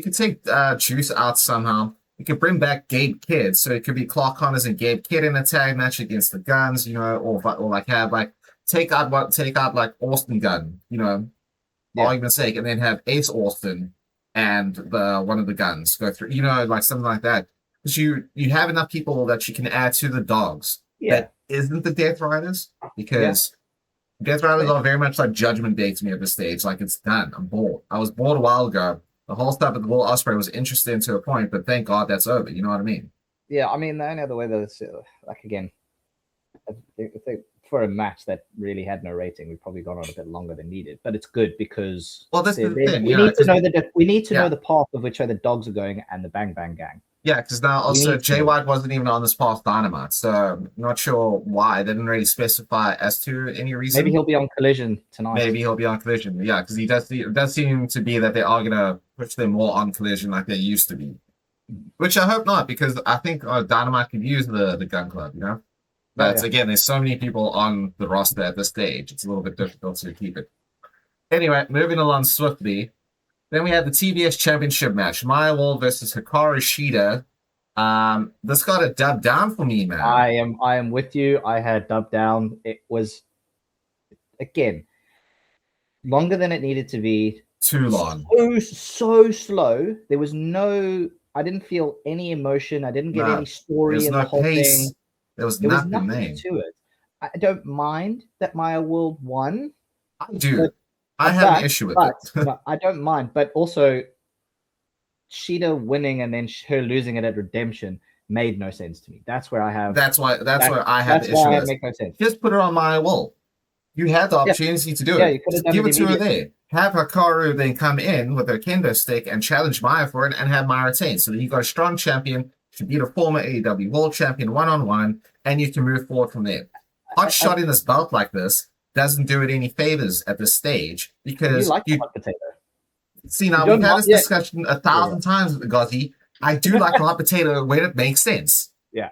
could take Juice out somehow. You could bring back Gabe Kidd, so it could be Clark Connors and Gabe Kidd in a tag match against the Guns, or like have like take out like Austin Gunn, argument's sake, and then have Ace Austin and one of the Guns go through, like something like that. Because you have enough people that you can add to the dogs that isn't the Death Riders, because Death Riders are very much like Judgment Day to me at this stage. Like, it's done. I'm bored. I was bored a while ago. The whole stuff at the Will Ospreay was interesting to a point, but thank God that's over. You know what I mean? Yeah, I mean, the only other way that it's like, again, for a match that really had no rating, we've probably gone on a bit longer than needed, but it's good because that's the thing. We need to know the path of which way the dogs are going and the Bang Bang Gang. Yeah, because now also Jay White wasn't even on this past Dynamite, so I'm not sure why. They didn't really specify as to any reason. Maybe he'll be on Collision tonight. Yeah, because it does seem to be that they are going to push them more on Collision like they used to be. Which I hope not, because I think Dynamite could use the Gun Club, But again, there's so many people on the roster at this stage, it's a little bit difficult to keep it. Anyway, moving along swiftly. Then we have the TBS Championship match, Maya Wall versus Hikaru Shida. This got a dub down for me, man. I am with you. I had dub down. It was, again, longer than it needed to be. Too long. So slow. There was I didn't feel any emotion. I didn't get any story in the whole thing. There was nothing to it. I don't mind that Maya World won. I do. I have an issue with it. No, I don't mind. But also, Shida winning and then her losing it at Redemption made no sense to me. That's where I have. That's where I have the issue. It makes no sense. Just put her on Maya World. You had the opportunity to do it. Give it to her there. Have Hikaru then come in with her kendo stick and challenge Maya for it and have Maya retain. So then you got a strong champion. She beat a former AEW World Champion one-on-one, and you can move forward from there. Hot shot in this belt like this doesn't do it any favors at this stage, because Hot potato. See, now we've had this discussion 1,000 times with Gotti. I do like hot potato when it makes sense. Yeah.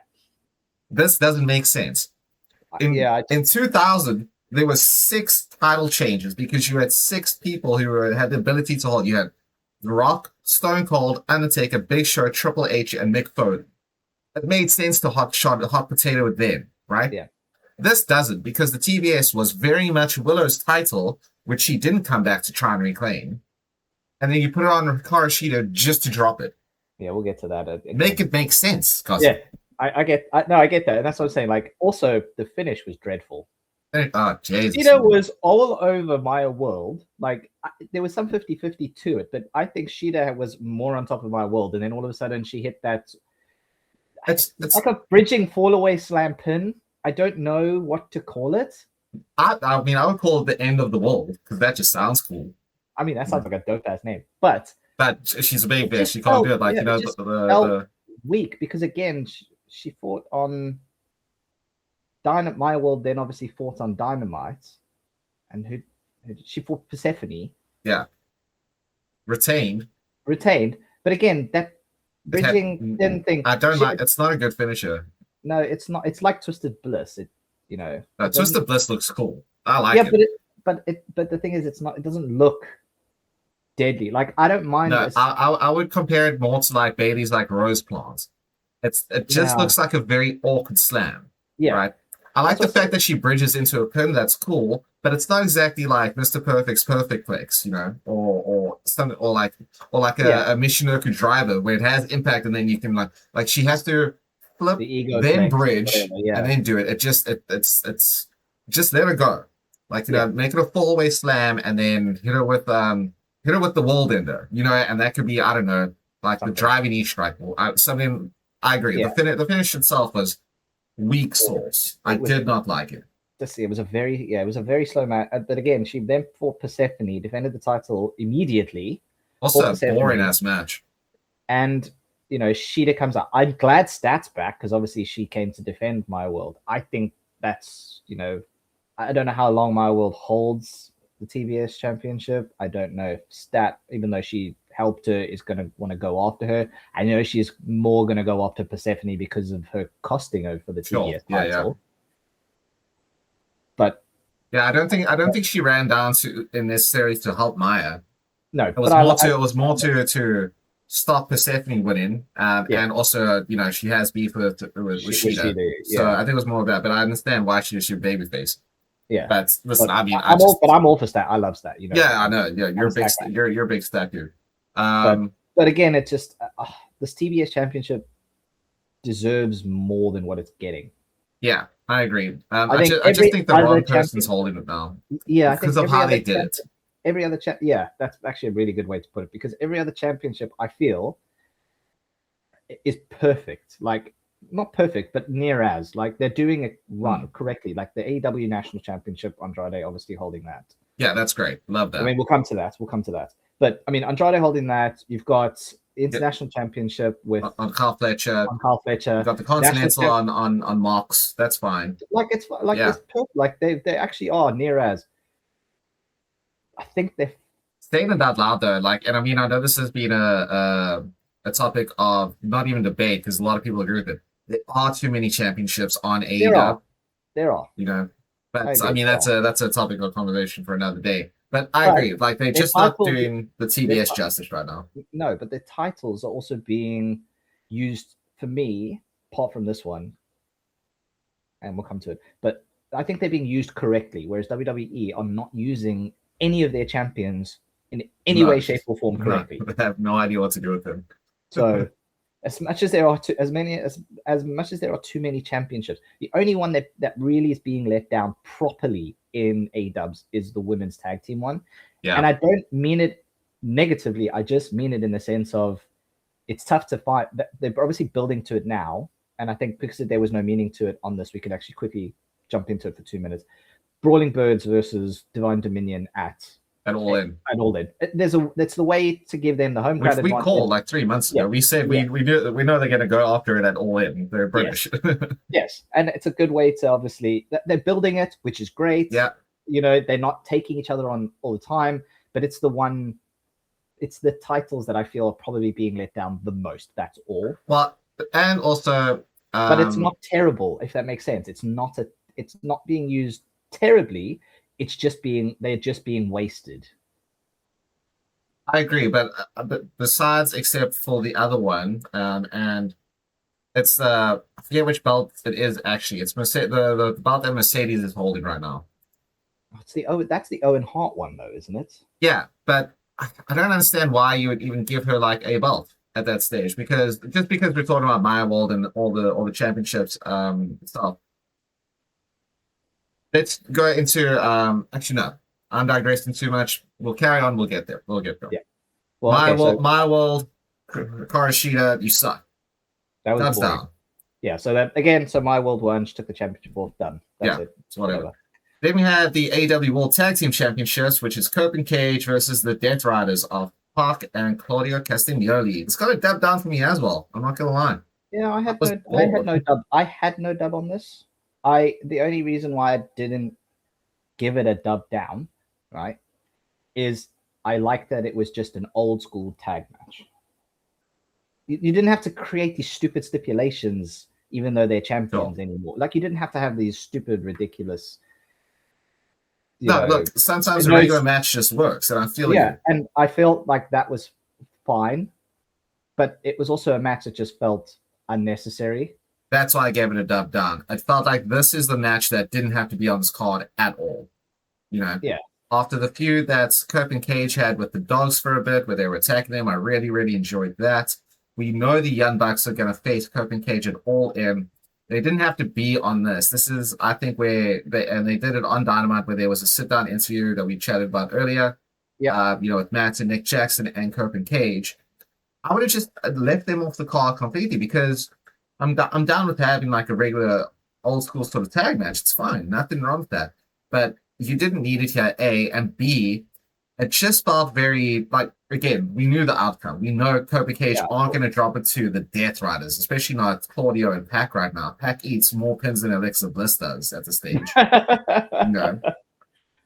This doesn't make sense. In 2000, there were 6 title changes because you had 6 people who had the ability to hold. You had The Rock, Stone Cold, Undertaker, Big Show, Triple H, and Mick Foley. It made sense to hot potato it then, right? Yeah. This doesn't, because the TBS was very much Willow's title, which she didn't come back to try and reclaim. And then you put it on Hikaru Shida just to drop it. Yeah, we'll get to that. Make it make sense. Yeah, I get that. And that's what I'm saying. Like, also, the finish was dreadful. Oh, Jesus. Shida was all over Maya World. Like, there was some 50-50 to it, but I think Shida was more on top of Maya World. And then all of a sudden, she hit that. It's like a bridging fall-away slam pin. I don't know what to call it. I mean, I would call it the end of the world, because that just sounds cool. I mean, that sounds like a dope-ass name. But she's a big bitch. She can't do it like, the weak, because, again, she fought on Dynamite. Maya World then obviously fought on Dynamite. And who she fought? Persephone. Yeah. Retained. But again, that bridging didn't think. I don't like. It's not a good finisher. No, it's not. It's like Twisted Bliss. Twisted Bliss looks cool. I like it. But the thing is, it doesn't look deadly. Like, I don't mind. No, I would compare it more to like Bailey's like Rose Plant. It just looks like a very awkward slam. Yeah. Right. I like the fact that she bridges into a pin. That's cool, but it's not exactly like Mr. Perfect's Perfect Flex, or something, or like a Michinoku driver where it has impact and then you can like she has to flip, then bridge, and then do it. It's just let her go. Like, make it a full away slam and then hit her with the world ender, and that could be, I don't know, like the driving knee strike or something I agree. Yeah. The finish itself was weak sauce. I did not like it. It was a very slow match. But again, she then fought Persephone, defended the title immediately. Also, a boring ass match. And Shida comes out. I'm glad Stat's back because obviously she came to defend My World. I think that's I don't know how long My World holds the TBS championship. I don't know if Stat, even though she helped her, is going to want to go after her. I know she's more going to go after Persephone because of her costing her for the TBS title. Yeah. But yeah, I don't think she ran down in this series to help Maya. No, it was more to stop Persephone winning, and also she has beef with Shida. So I think it was more of that. But I understand why she should babyface. Yeah, but listen, I'm all for Stat. I love Stat. Yeah, I know. Yeah, you're a big Stat dude. But again, it's just this TBS championship deserves more than what it's getting. Yeah, I agree. I just think the wrong person's holding it now. Yeah, because of how they did it. Every other that's actually a really good way to put it, because every other championship I feel is perfect. Like, not perfect, but near as. Like, they're doing it correctly. Like the AEW National Championship, Andrade obviously holding that. Yeah, that's great. Love that. I mean, we'll come to that. But I mean, Andrade holding that. You've got the International Championship with on Carl Fletcher. You've got the Continental on Mox. That's fine. It's perfect. Like they actually are near as. I think they're saying it out loud though. Like, and I mean, I know this has been a topic of not even debate because a lot of people agree with it. There are too many championships on AEW. There are. But I mean, that's a topic of conversation for another day. But I agree. Like, they're just not doing the TBS justice right now. No, but the titles are also being used, for me, apart from this one, and we'll come to it. But I think they're being used correctly, whereas WWE are not using any of their champions in any way, shape, or form correctly. They have no idea what to do with them. So, as much as there are too many championships, the only one that really is being let down properly in AEW is the women's tag team one. Yeah. And I don't mean it negatively. I just mean it in the sense of it's tough to find. They're obviously building to it now, and I think because there was no meaning to it on this, we could actually quickly jump into it for 2 minutes. Brawling Birds versus Divine Dominion at All In. That's the way to give them the home crowd advantage. We called like 3 months ago. We said we know they're going to go after it at All In. They're British. Yes, and it's a good way to obviously they're building it, which is great. Yeah, they're not taking each other on all the time, but it's the titles that I feel are probably being let down the most. That's all. Well, and also, but it's not terrible, if that makes sense. It's not being used terribly. They're just being wasted. I agree, but besides, except for the other one, and it's I forget which belt it is actually. It's the belt that Mercedes is holding right now. That's the Owen Hart one though, isn't it? Yeah, but I don't understand why you would even give her like a belt at that stage, because we're talking about Maya World and all the championships stuff. Let's go into actually no. I'm digressing too much. We'll carry on. We'll get there. Yeah. Well, My World, Karashida, you suck. That was down. Yeah. So that again. So My World won. She took the championship off. Done. That's it. It's whatever. Then we have the AEW World Tag Team Championships, which is Cope and Cage versus the Death Riders of Park and Claudio Castagnoli. It's got a dub down for me as well. I'm not gonna lie. Yeah, I had no dub. I had no dub on this. The only reason why I didn't give it a dub down, right, is I like that it was just an old school tag match. You didn't have to create these stupid stipulations, even though they're champions anymore. Like, you didn't have to have these stupid, ridiculous. Look, sometimes a regular match just works, and I feel and I felt like that was fine, but it was also a match that just felt unnecessary. That's why I gave it a dub down. I felt like this is the match that didn't have to be on this card at all. Yeah. After the feud that Cope and Cage had with the Dogs for a bit, where they were attacking them, I really, really enjoyed that. We know the Young Bucks are going to face Cope and Cage at All In. They didn't have to be on this. This is, I think, where they did it on Dynamite, where there was a sit-down interview that we chatted about earlier. Yeah. With Matt and Nick Jackson and Cope and Cage. I would have just left them off the card completely, because I'm down with having like a regular old school sort of tag match. It's fine, nothing wrong with that. But you didn't need it here, A, and B. It just felt very like again, we knew the outcome. We know Cobra Cage aren't going to drop it to the Death Riders, especially not Claudio and Pac right now. Pac eats more pins than Alexa Bliss does at the stage.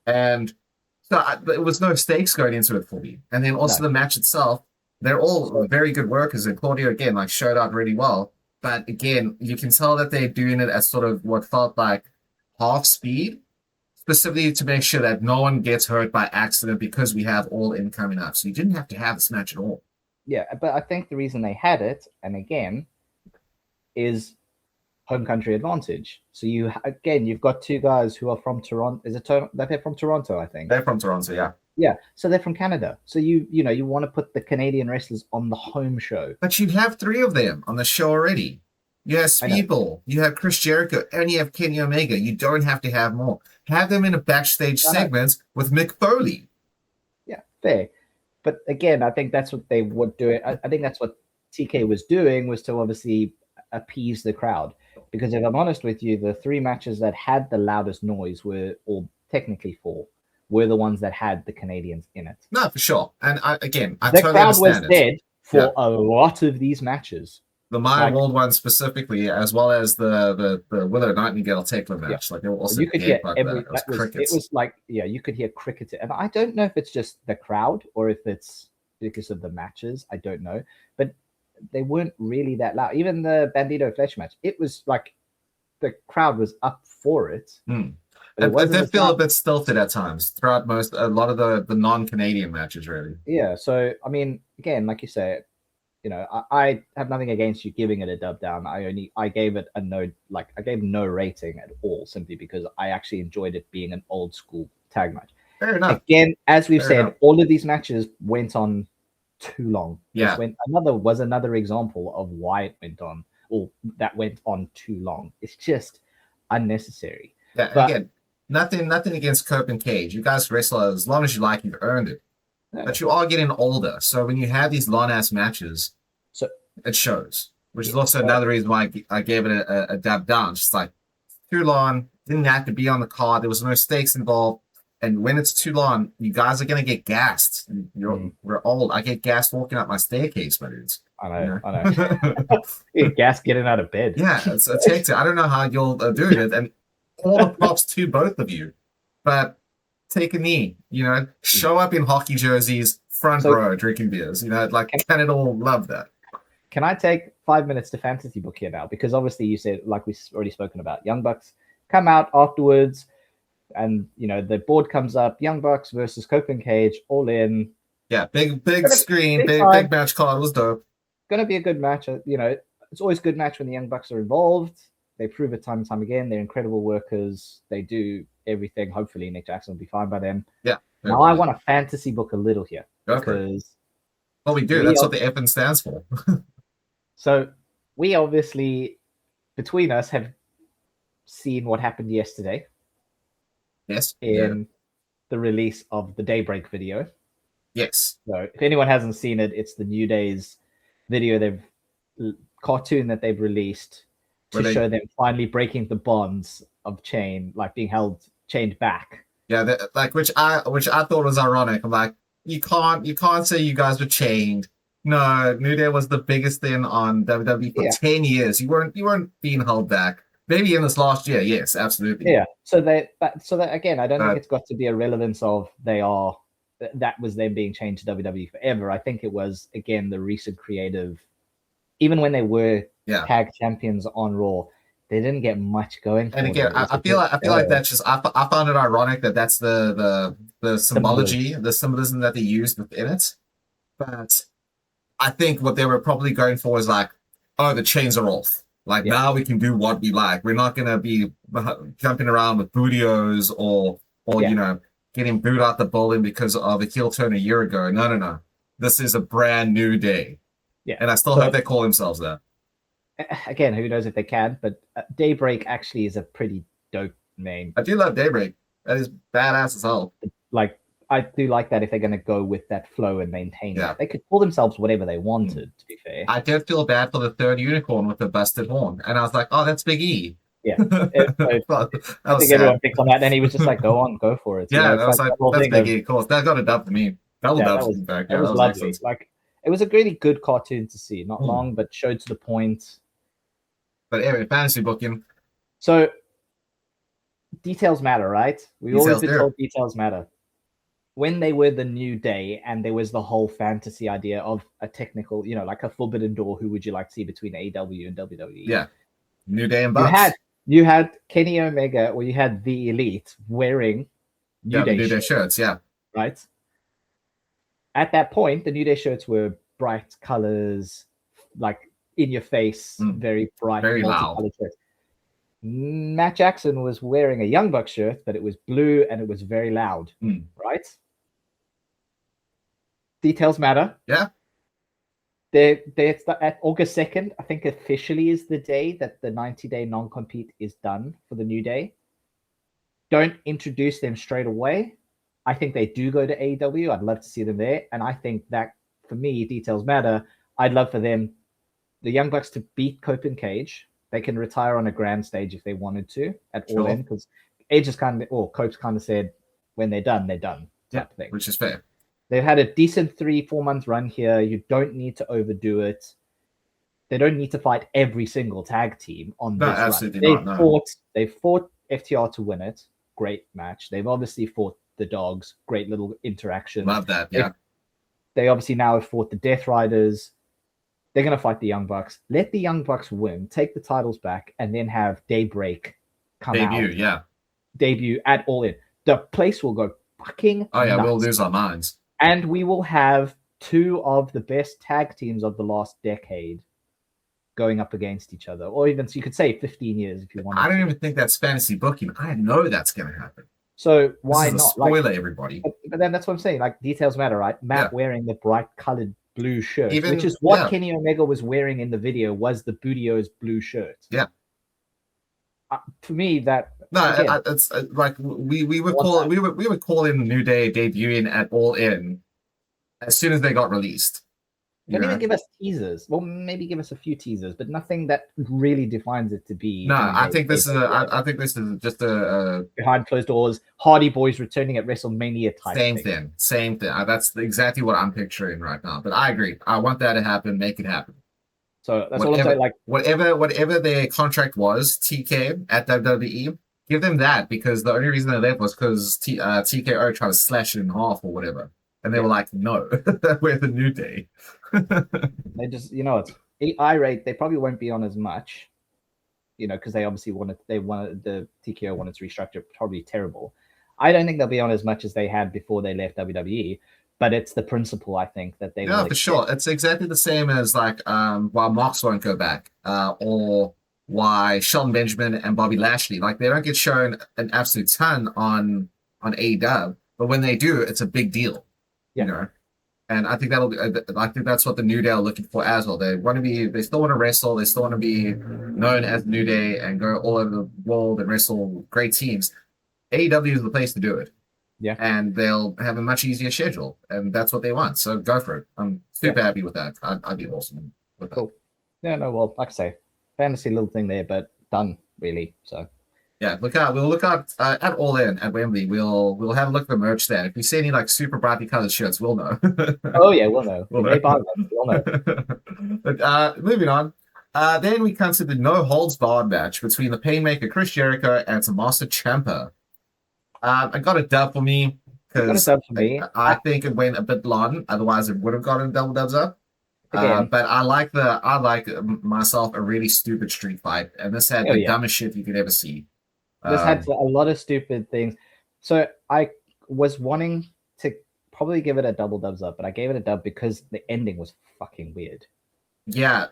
And so it was no stakes going into it for me. And then also the match itself, they're all very good workers, and Claudio again like showed out really well. But again, you can tell that they're doing it at sort of what felt like half speed, specifically to make sure that no one gets hurt by accident because we have All In coming up. So you didn't have to have this match at all. Yeah, but I think the reason they had it, and again, is home country advantage. So you've got two guys who are from Toronto. They're from Toronto, I think. They're from Toronto, yeah. Yeah, so they're from Canada. So you want to put the Canadian wrestlers on the home show. But you have 3 of them on the show already. You have Speedball, you have Chris Jericho, and you have Kenny Omega. You don't have to have more. Have them in a backstage segment with Mick Foley. Yeah, fair. But again, I think that's what they would do. I think that's what TK was doing, was to obviously appease the crowd. Because if I'm honest with you, the 3 matches that had the loudest noise or technically 4, were the ones that had the Canadians in it. No, for sure. And I totally understand the crowd was dead for a lot of these matches. The Maya World one specifically, as well as the Willow Nightingale Takeover match. Like they were also you could hear it was like you could hear crickets. And I don't know if it's just the crowd or if it's because of the matches. I don't know. But they weren't really that loud. Even the Bandito Fletch match, it was like the crowd was up for it. But it did feel a bit stilted at times throughout a lot of the non-Canadian matches, really. Yeah. So I mean, again, like you say, I have nothing against you giving it a dub down. I gave it a no, like I gave no rating at all, simply because I actually enjoyed it being an old school tag match. Fair enough. Again, as we've said, all of these matches went on too long. Yeah. Another example of why it went on, or that went on too long. It's just unnecessary. Yeah. But, again, nothing against Cope and Cage. You guys wrestle as long as you like. You've earned it. Yeah. But you are getting older, so when you have these long-ass matches, it shows. Which is also another reason why I gave it a dab down. Just like too long, didn't have to be on the card. There was no stakes involved, and when it's too long, you guys are gonna get gassed. We're old. I get gassed walking up my staircase, my dudes. I know. You get gassed getting out of bed. Yeah, it takes it. I don't know how you'll do it, and all the props to both of you, but. Take a knee, show up in hockey jerseys, front row, drinking beers. Like Canada will love that. Can I take 5 minutes to fantasy book here now? Because obviously you said, like we've already spoken about, Young Bucks come out afterwards, and the board comes up, Young Bucks versus Cope and Cage, All In. Yeah, big screen, big match card. It was dope. Gonna be a good match. It's always a good match when the Young Bucks are involved. They prove it time and time again. They're incredible workers. They do everything. Hopefully Nick Jackson will be fine by then. Yeah. Now I want to fantasy book a little here. Because we do. That's what the FN stands for. So we obviously, between us, have seen what happened yesterday. Yes. In the release of the Daybreak video. Yes. So if anyone hasn't seen it, it's the New Day's video, cartoon that they've released to show them finally breaking the bonds of chain, like being chained back. Yeah, which I thought was ironic. I'm like, you can't say you guys were chained. No, New Day was the biggest thing on WWE for 10 years. You weren't being held back. Maybe in this last year, yes, absolutely. Yeah. So that again, I don't think it's got to be a relevance of that was them being chained to WWE forever. I think it was again the recent creative. Even when they were tag champions on Raw, they didn't get much going. And again, I feel like that's just I found it ironic that that's the symbology, the symbolism that they used within it. But I think what they were probably going for is like, oh, the chains are off. Like now we can do what we like. We're not gonna be jumping around with bootios or getting booed out the building because of a heel turn a year ago. No. This is a brand new day. Yeah. And I still hope they call themselves that. Again, who knows if they can, but Daybreak actually is a pretty dope name. I do love Daybreak. That is badass as hell. Like, I do like that if they're going to go with that flow and maintain Yeah. that. They could call themselves whatever they wanted, to be fair. I did feel bad for the third unicorn with the busted horn. And I was like, oh, that's Big E. Yeah. I think everyone picked on that, and he was just like, go for it. Yeah, that was like that's Big E, of course. That got a dub for me. Double dubs, in fact. That was lovely. Excellent. Like, it was a really good cartoon to see. Not long, but showed to the point. But anyway, fantasy booking. So, details matter, right? We've always been told details matter. When they were the New Day, and there was the whole fantasy idea of a technical, like a forbidden door, who would you like to see between AEW and WWE? Yeah. New Day and Bucks. You had Kenny Omega, or you had the Elite wearing New Day shirts, yeah. Right? At that point, the New Day shirts were bright colors, like in your face, very bright, very loud shirts. Matt Jackson was wearing a Young Bucks shirt, but it was blue and it was very loud, right? Details matter. Yeah. At August 2nd, I think officially is the day that the 90-day non-compete is done for the New Day. Don't introduce them straight away. I think they do go to AEW. I'd love to see them there. And I think that, for me, details matter. I'd love for them, the Young Bucks, to beat Cope and Cage. They can retire on a grand stage if they wanted to at All In, because Cope's kind of said, when they're done, type thing. Which is fair. They've had a decent 3-4 month run here. You don't need to overdo it. They don't need to fight every single tag team on this absolutely run. They fought FTR to win it. Great match. They've obviously fought the Dogs. Great little interaction. Love that, yeah. They obviously now have fought the Death Riders. They're going to fight the Young Bucks. Let the Young Bucks win, take the titles back, and then have Daybreak debut at All In. The place will go fucking nuts. We'll lose our minds. And we will have two of the best tag teams of the last decade going up against each other. Or even, so you could say 15 years if you want. I don't even think that's fantasy booking. I know that's going to happen. So why not? Spoiler, everybody. But then that's what I'm saying. Like, details matter, right? Matt wearing the bright colored blue shirt, which is what Kenny Omega was wearing in the video, was the Bootio's blue shirt. Yeah. For me, that it's like we would call in the New Day debuting at All In as soon as they got released. Don't even give us teasers. Well, maybe give us a few teasers, but nothing that really defines it to be. No, I think this is just a behind closed doors, Hardy Boys returning at WrestleMania type. Same thing. That's exactly what I'm picturing right now. But I agree. I want that to happen. Make it happen. So that's all I'm saying. Like, whatever their contract was, TK at WWE, give them that, because the only reason they left was because TKO tried to slash it in half or whatever, and they were like, "No, we're the New Day." They just, it's irate. They probably won't be on as much, because they obviously wanted the TKO wanted to restructure. Probably terrible. I don't think they'll be on as much as they had before they left WWE. But it's the principle, I think, that they for sure. It's exactly the same as like why Mox won't go back, or why Shelton Benjamin and Bobby Lashley, like, they don't get shown an absolute ton on AEW, but when they do, it's a big deal. And I think I think that's what the New Day are looking for as well. They still want to wrestle, they still want to be known as New Day and go all over the world and wrestle great teams. AEW is the place to do it. Yeah, and they'll have a much easier schedule, and that's what they want. So go for it. I'm super happy with that. I'd be awesome with that. Cool. Yeah, no, well, like I say, fantasy little thing there, but done really. So yeah, we'll look out at All In at Wembley. We'll have a look at the merch there. If we see any like super brightly colored shirts, we'll know. Oh yeah, we'll know. We'll know. But moving on. Then we come to the no holds barred match between the Painmaker Chris Jericho and Tommaso Ciampa. I got a dub for me because I think it went a bit long. Otherwise, it would have gotten double dubs up. But I like myself a really stupid street fight, and this had the dumbest shit you could ever see. This had a lot of stupid things. So I was wanting to probably give it a double dubs up, but I gave it a dub because the ending was fucking weird. Yeah,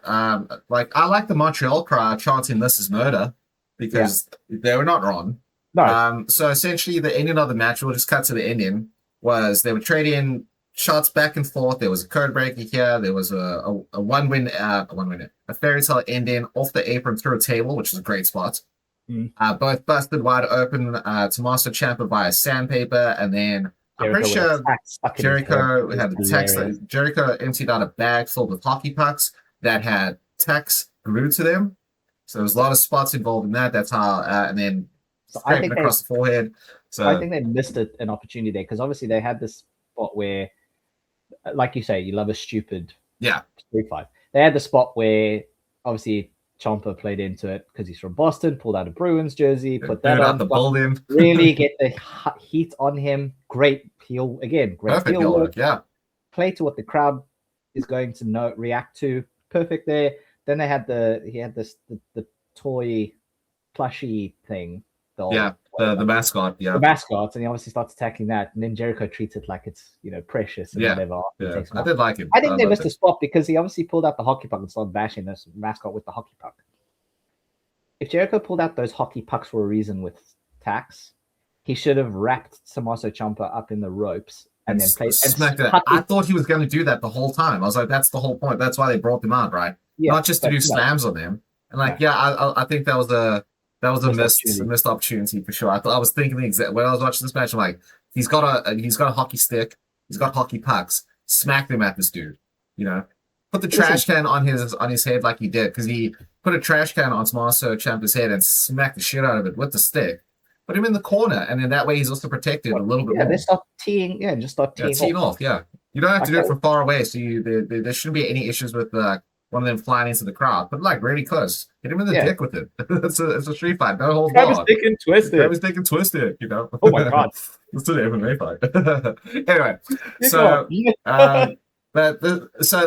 like I like the Montreal crowd chanting "This is murder" because they were not wrong. No. So essentially, the ending of the match, we'll just cut to the ending, was they were trading shots back and forth. There was a code breaker here. There was a one-win, a fairy tale ending off the apron through a table, which is a great spot. Both busted wide open. Tommaso Ciampa via sandpaper, and then I'm pretty sure Jericho had a text. Hilarious. Jericho emptied out a bag filled with hockey pucks that had text glued to them. So there was a lot of spots involved in that. That's how, and then scraping across the forehead. So I think they missed an opportunity there because obviously they had this spot where, like you say, you love a stupid street fight. They had the spot where obviously Ciampa played into it because he's from Boston, pulled out a Bruins jersey, put that on the building, really get the heat on him. Great heel again, great heel work. Yeah, play to what the crowd is going to react to. Perfect there. Then they had the toy plushie thing. The mascot, the mascots, and he obviously starts attacking that, and then Jericho treats it like it's precious and whatever. I did like it. I think they missed a spot because he obviously pulled out the hockey puck and started bashing this mascot with the hockey puck. If Jericho pulled out those hockey pucks for a reason with tacks, he should have wrapped Tommaso Ciampa up in the ropes and then played. I thought he was going to do that the whole time. I was like, that's the whole point. That's why they brought him out, right? Yeah, not just to do slams on him. And I think that was a missed opportunity for sure. I was thinking the exact when I was watching this match. I'm like, he's got a hockey stick. He's got hockey pucks. Smack them at this dude. Put the trash can on his head like he did because he put a trash can on Tommaso Ciampa's head and smacked the shit out of it with the stick. Put him in the corner, and in that way he's also protected a little bit more. They start teeing. Yeah, just start teeing off. Yeah, you don't have to do it from far away, so there shouldn't be any issues with one of them flying into the crowd. But like really close, hit him in the dick with it. it's a street fight. Don't hold on. Grab his dick and twist it. Grab his dick and twist it. Oh my god, it's an MMA fight. Anyway, so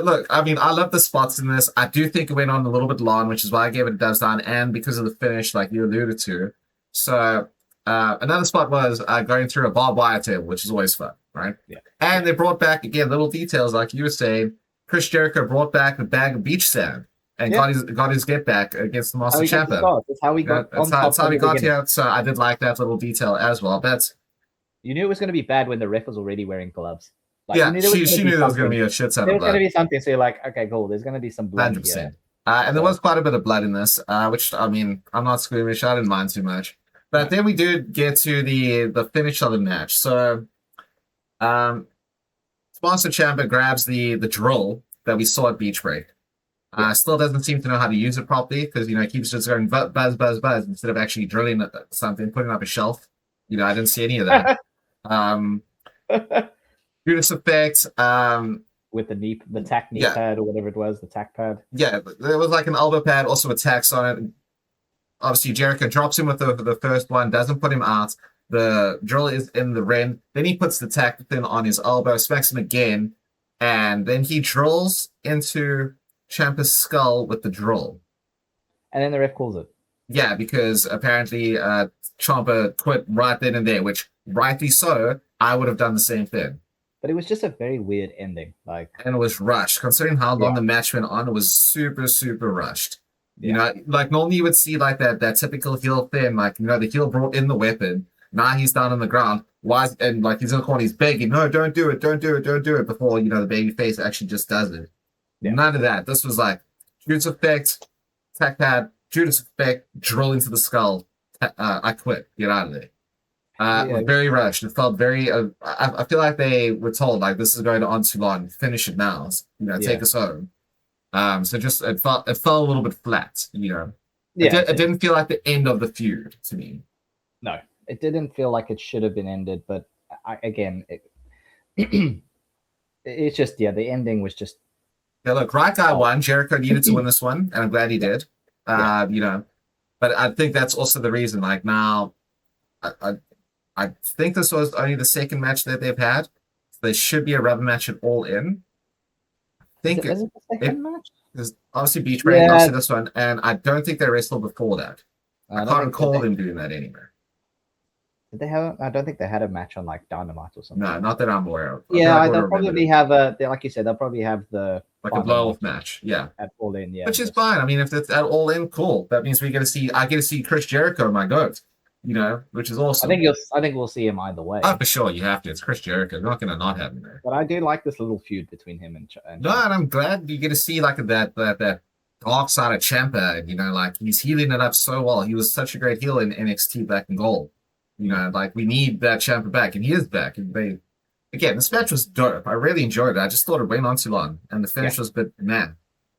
look, I mean, I love the spots in this. I do think it went on a little bit long, which is why I gave it a thumbs down, and because of the finish, like you alluded to. So another spot was going through a barbed wire table, which is always fun, right? Yeah. And they brought back again little details, like you were saying. Chris Jericho brought back a bag of beach sand and got his get back against the Master Ciampa. That's how we got. That's how we got here. So I did like that little detail as well. But you knew it was going to be bad when the ref was already wearing gloves. Like, she knew there was going to be a shit ton of blood. There was going to be something, so you're like, okay, cool. There's going to be some blood 100%. Here. And there was quite a bit of blood in this, which, I mean, I'm not squeamish. I didn't mind too much. But then we did get to the finish of the match. So, Sponsor Ciampa grabs the drill that we saw at Beach Break. Still doesn't seem to know how to use it properly because, he keeps just going buzz, buzz, buzz instead of actually drilling something, putting up a shelf. I didn't see any of that. Judas effect. With the tack knee pad or whatever it was, the tack pad. Yeah, there was like an elbow pad, also with tacks on it. Obviously, Jericho drops him with the first one, doesn't put him out. The drill is in the rim. Then he puts the tack pin on his elbow, smacks him again, and then he drills into Ciampa's skull with the drill. And then the ref calls it. Yeah, because apparently Ciampa quit right then and there, which rightly so. I would have done the same thing. But it was just a very weird ending. And it was rushed. Considering how long the match went on, it was super, super rushed. Like normally you would see like that typical heel thing, like, the heel brought in the weapon. Now he's down on the ground. Why? And like he's in the corner, he's begging, no, don't do it before, the baby face actually just does it. Yeah. None of that. This was like Judas effect, tack pad, Judas effect, drill into the skull. I quit. Get out of there. Very rushed. It felt very. I feel like they were told like this is going on too long. Finish it now. Take us home. So just it felt a little bit flat. It didn't feel like the end of the feud to me. No, it didn't feel like it should have been ended. But it's just the ending was just. Yeah, look, right guy won. Jericho needed to win this one, and I'm glad he did. But I think that's also the reason. Like now, I think this was only the second match that they've had. So there should be a rubber match at All In. I think is it the second match? There's obviously Beach Break, obviously this one, and I don't think they wrestled before that. I can't recall them doing that anywhere. Did they have? I don't think they had a match on like Dynamite or something. No, not that I'm aware of. Yeah, they'll probably have like you said, they'll probably have the a blow-off match. Yeah, at All In. Yeah, which is fine. I mean, if it's at All In, cool. That means I get to see Chris Jericho, my goat. Which is awesome. I think we'll see him either way. Oh, for sure, you have to. It's Chris Jericho. You're not going to not have him there. But I do like this little feud between him and no, and I'm glad you get to see like that dark side of Ciampa. Like he's healing it up so well. He was such a great heel in NXT Black and Gold. Like we need that Ciampa back, and he is back. And again, this match was dope. I really enjoyed it. I just thought it went on too long, and the finish was a bit meh.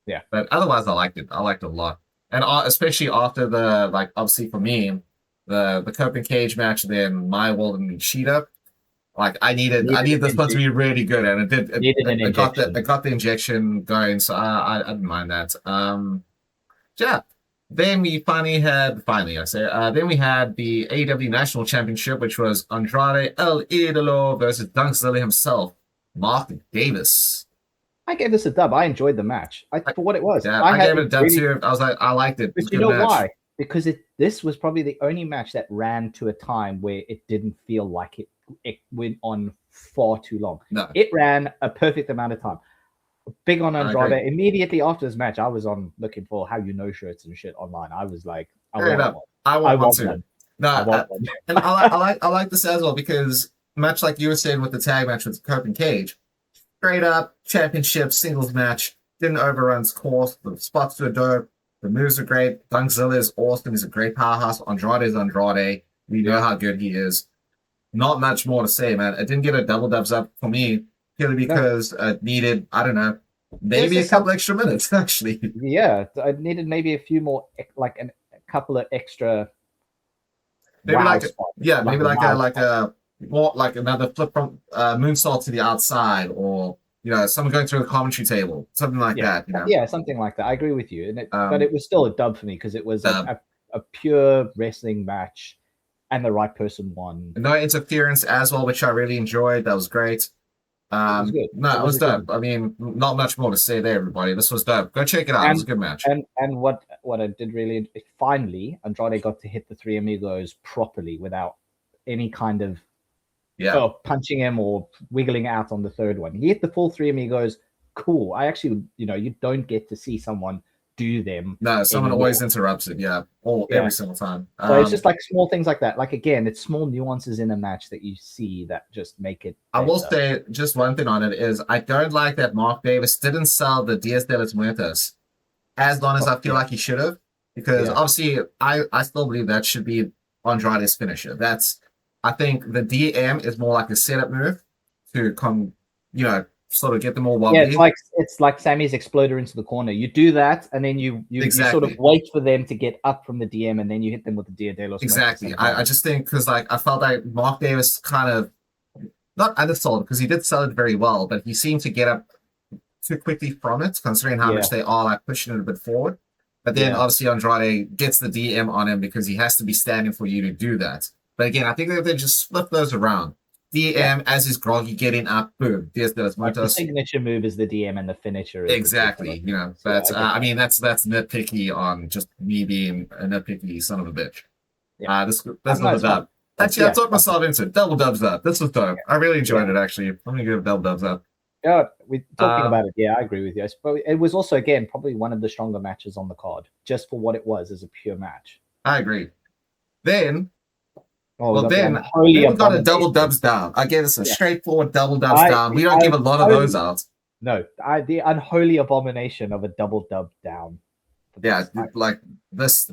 Yeah. But otherwise, I liked it. I liked it a lot, and especially after the like, obviously for me, the Copen Cage match, then my world and Sheeta. Like I needed this one to be really good, and it did. It got the injection going, so I didn't mind that. Yeah. Then we then we had the AEW National Championship, which was Andrade El Idolo versus Dunkzilla himself, Mark Davis. I gave this a dub. I enjoyed the match. For what it was. Yeah, I gave it a dub too. I was like, I liked it. But you know why? Because this was probably the only match that ran to a time where it didn't feel like it went on far too long. No. It ran a perfect amount of time. Big on Andrade. Immediately after this match, I was on looking for how you know shirts and shit online. I was like, I want one too. No, and I like this as well because much like you were saying with the tag match with Copen Cage, straight up championship singles match, didn't overrun its course. The spots were dope. The moves are great. Dunkzilla is awesome. He's a great powerhouse. Andrade is Andrade. We know how good he is. Not much more to say, man. It didn't get a double dubs up for me purely because it needed, I don't know, maybe a couple extra minutes, actually. Yeah, I needed maybe a few more, like a couple of extra. Maybe maybe more like another flip from moonsault to the outside, or someone going through the commentary table, something like that. Yeah, something like that. I agree with you, but it was still a dub for me because it was a pure wrestling match, and the right person won. No interference as well, which I really enjoyed. That was great. It was dope. I mean, not much more to say there, everybody. This was dope. Go check it out. It was a good match. And what I did really, finally, Andrade got to hit the Three Amigos properly without any kind of punching him or wiggling out on the third one. He hit the full Three Amigos. Cool. I actually, you don't get to see someone do them. No, someone always interrupts it. Yeah, every single time. So it's just like small things like that. Like again, it's small nuances in a match that you see that just make it better. I will say just one thing on it is I don't like that Mark Davis didn't sell the Dias de los Muertos as long as I feel like he should have, because obviously I still believe that should be Andrade's finisher. I think the DM is more like a setup move to come, sort of get them all wobbly. Yeah, it's like Sammy's exploder into the corner. You do that, and then you sort of wait for them to get up from the DM, and then you hit them with the Dia de los Muertos. Exactly. I just think because I felt like Mark Davis kind of not undersold because he did sell it very well, but he seemed to get up too quickly from it, considering how much they are like pushing it a bit forward. But then obviously Andrade gets the DM on him because he has to be standing for you to do that. But again, I think that they just flip those around. DM as is groggy getting up, boom. The signature move is the DM and the finisher is exactly. But I mean that's nitpicky on just me being a nitpicky son of a bitch. Yeah. This was a dub. Actually, I talked myself into it. Double dubs up. This was dope. I really enjoyed it. Actually, I'm gonna give double dubs up. Yeah, we're talking about it. Yeah, I agree with you. It was also again probably one of the stronger matches on the card, just for what it was as a pure match. I agree. Then. Then we got a double dubs down. I gave us a straightforward double dubs down. We don't give a lot of those out. No, the unholy abomination of a double dub down. Yeah, like this.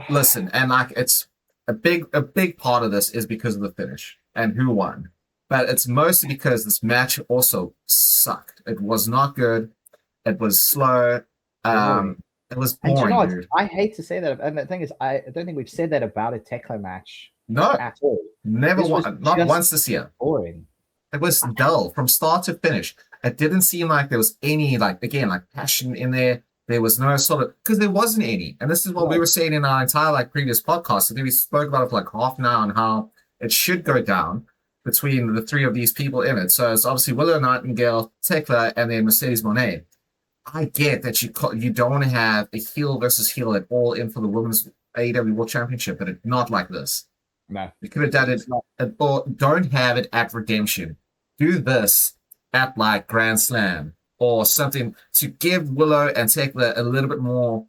Listen, and like it's a big part of this is because of the finish and who won, but it's mostly because this match also sucked. It was not good. It was slow. It was boring. Dude. I hate to say that, and the thing is, I don't think we've said that about a Tekla match. No, at all. Never not once this year. Boring. It was dull from start to finish. It didn't seem like there was any passion in there. There was no sort of because there wasn't any. And this is what we were saying in our entire previous podcast. I think we spoke about it for half an hour on how it should go down between the three of these people in it. So it's obviously Willow Nightingale, Tekla, and then Mercedes Moné. I get that you don't want to have a heel versus heel at all in for the Women's AEW World Championship, but it's not like this. No. You could have done it, or don't have it at Redemption. Do this at Grand Slam or something to give Willow and Tekla a little bit more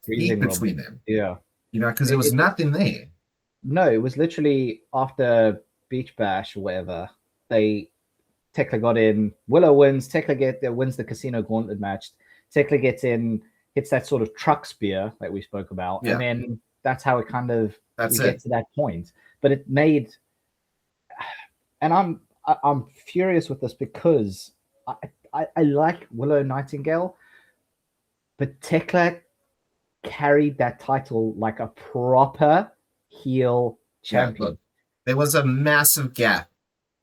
heat between them. Yeah. Because there was nothing there. No, it was literally after Beach Bash or whatever, Tekla got in, Willow wins, Tekla wins the Casino Gauntlet match. Tekla gets in, hits that sort of truck spear that we spoke about, and then that's how it kind of get to that point. But it made, and I'm furious with this because I like Willow Nightingale, but Tekla carried that title like a proper heel champion. Look, there was a massive gap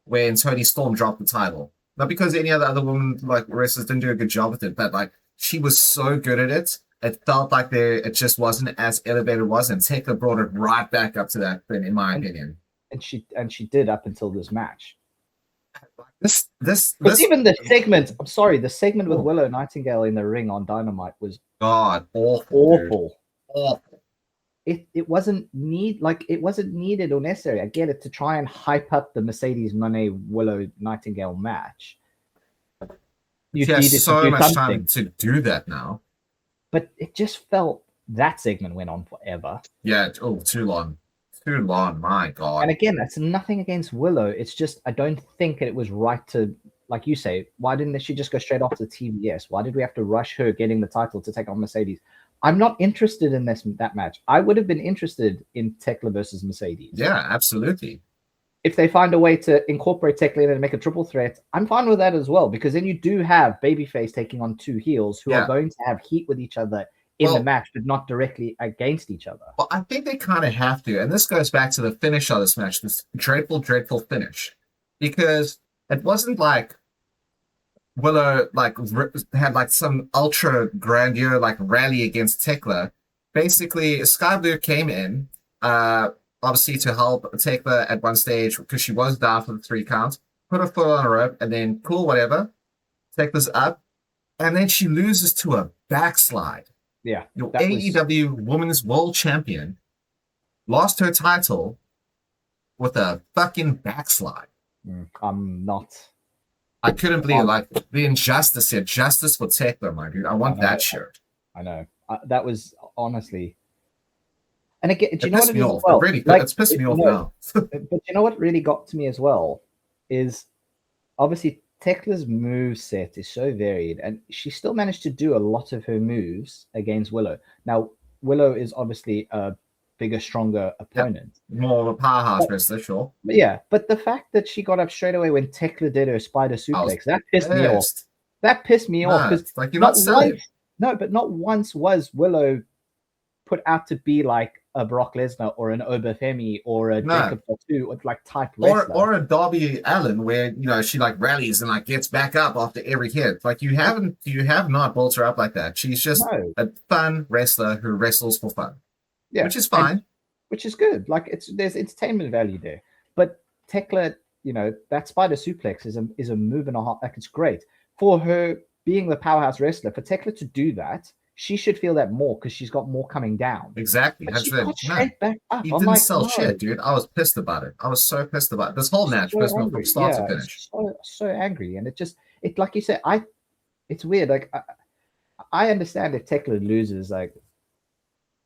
when Toni Storm dropped the title. Not because any other women like wrestlers didn't do a good job with it, but like she was so good at it. It felt like it just wasn't as elevated was, and Tekla brought it right back up to that thing, in my opinion. And she did up until this match. This even the segment, I'm sorry, the segment with Willow Nightingale in the ring on Dynamite was awful. It wasn't needed or necessary. I get it, to try and hype up the Mercedes Moné Willow Nightingale match. You have so much time to do that now. But it just felt that segment went on forever. Yeah, too long. Too long, my God. And again, that's nothing against Willow. It's just I don't think it was right to, like you say, why didn't she just go straight off to TBS? Why did we have to rush her getting the title to take on Mercedes? I'm not interested in that match. I would have been interested in Tekla versus Mercedes. Yeah, absolutely. If they find a way to incorporate Tekla in and make a triple threat, I'm fine with that as well, because then you do have Babyface taking on two heels who are going to have heat with each other in the match, but not directly against each other. Well, I think they kind of have to. And this goes back to the finish of this match, this dreadful, dreadful finish. Because it wasn't like Willow had like some ultra grandeur like rally against Tekla. Basically, Sky Blue came in, obviously to help Tekla at one stage because she was down for the 3 count, put her foot on a rope, and then cool, whatever. Tekla's up, and then she loses to a backslide. Yeah. Your AEW Women's World Champion lost her title with a fucking backslide. I'm not. I couldn't believe like the injustice here. Justice for Tekla, my dude. I want that shirt. I know. That was honestly. And again, do you know what it is? Well, really, like, it's pissed me off now. But you know what really got to me as well is obviously Tekla's move set is so varied, and she still managed to do a lot of her moves against Willow. Now, Willow is obviously a bigger, stronger opponent. More of a powerhouse wrestler, sure. Yeah, but the fact that she got up straight away when Tekla did her spider suplex, that pissed me off. That pissed me off because like you're not selling. No, but not once was Willow put out to be like a Brock Lesnar or an Obafemi or a Jacob Fatu or like type wrestler. Or a Darby Allin where she like rallies and like gets back up after every hit. Like you have not built her up like that. She's just a fun wrestler who wrestles for fun. Yeah. Which is fine. Which is good. Like there's entertainment value there. But Tekla, that spider suplex is a move and a half. Like it's great. For her being the powerhouse wrestler, for Tekla to do that, she should feel that more because she's got more coming down. Exactly. But she got straight back up. He didn't sell shit, dude. I was pissed about it. I was so pissed about it. This whole match pissed me from start to finish. So angry. And it like you said, it's weird. Like I understand if Tekla loses, like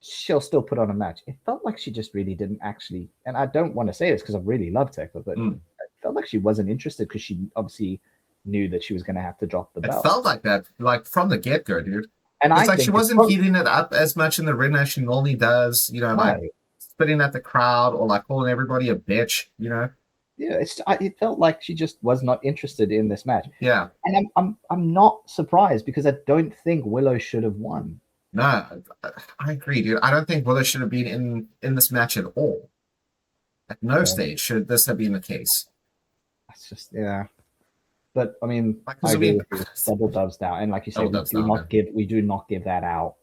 she'll still put on a match. It felt like she just really didn't actually, and I don't want to say this because I really love Tekla, but it felt like she wasn't interested because she obviously knew that she was going to have to drop the belt. It felt like that, like from the get-go, dude. And it's like she wasn't heating it up as much in the ring as she normally does, like spitting at the crowd or like calling everybody a bitch, Yeah, it felt like she just was not interested in this match. Yeah. And I'm not surprised because I don't think Willow should have won. No, I agree, dude. I don't think Willow should have been in this match at all. At no stage should this have been the case. That's just But I mean, double dubs down, and like you said, we do not give that out.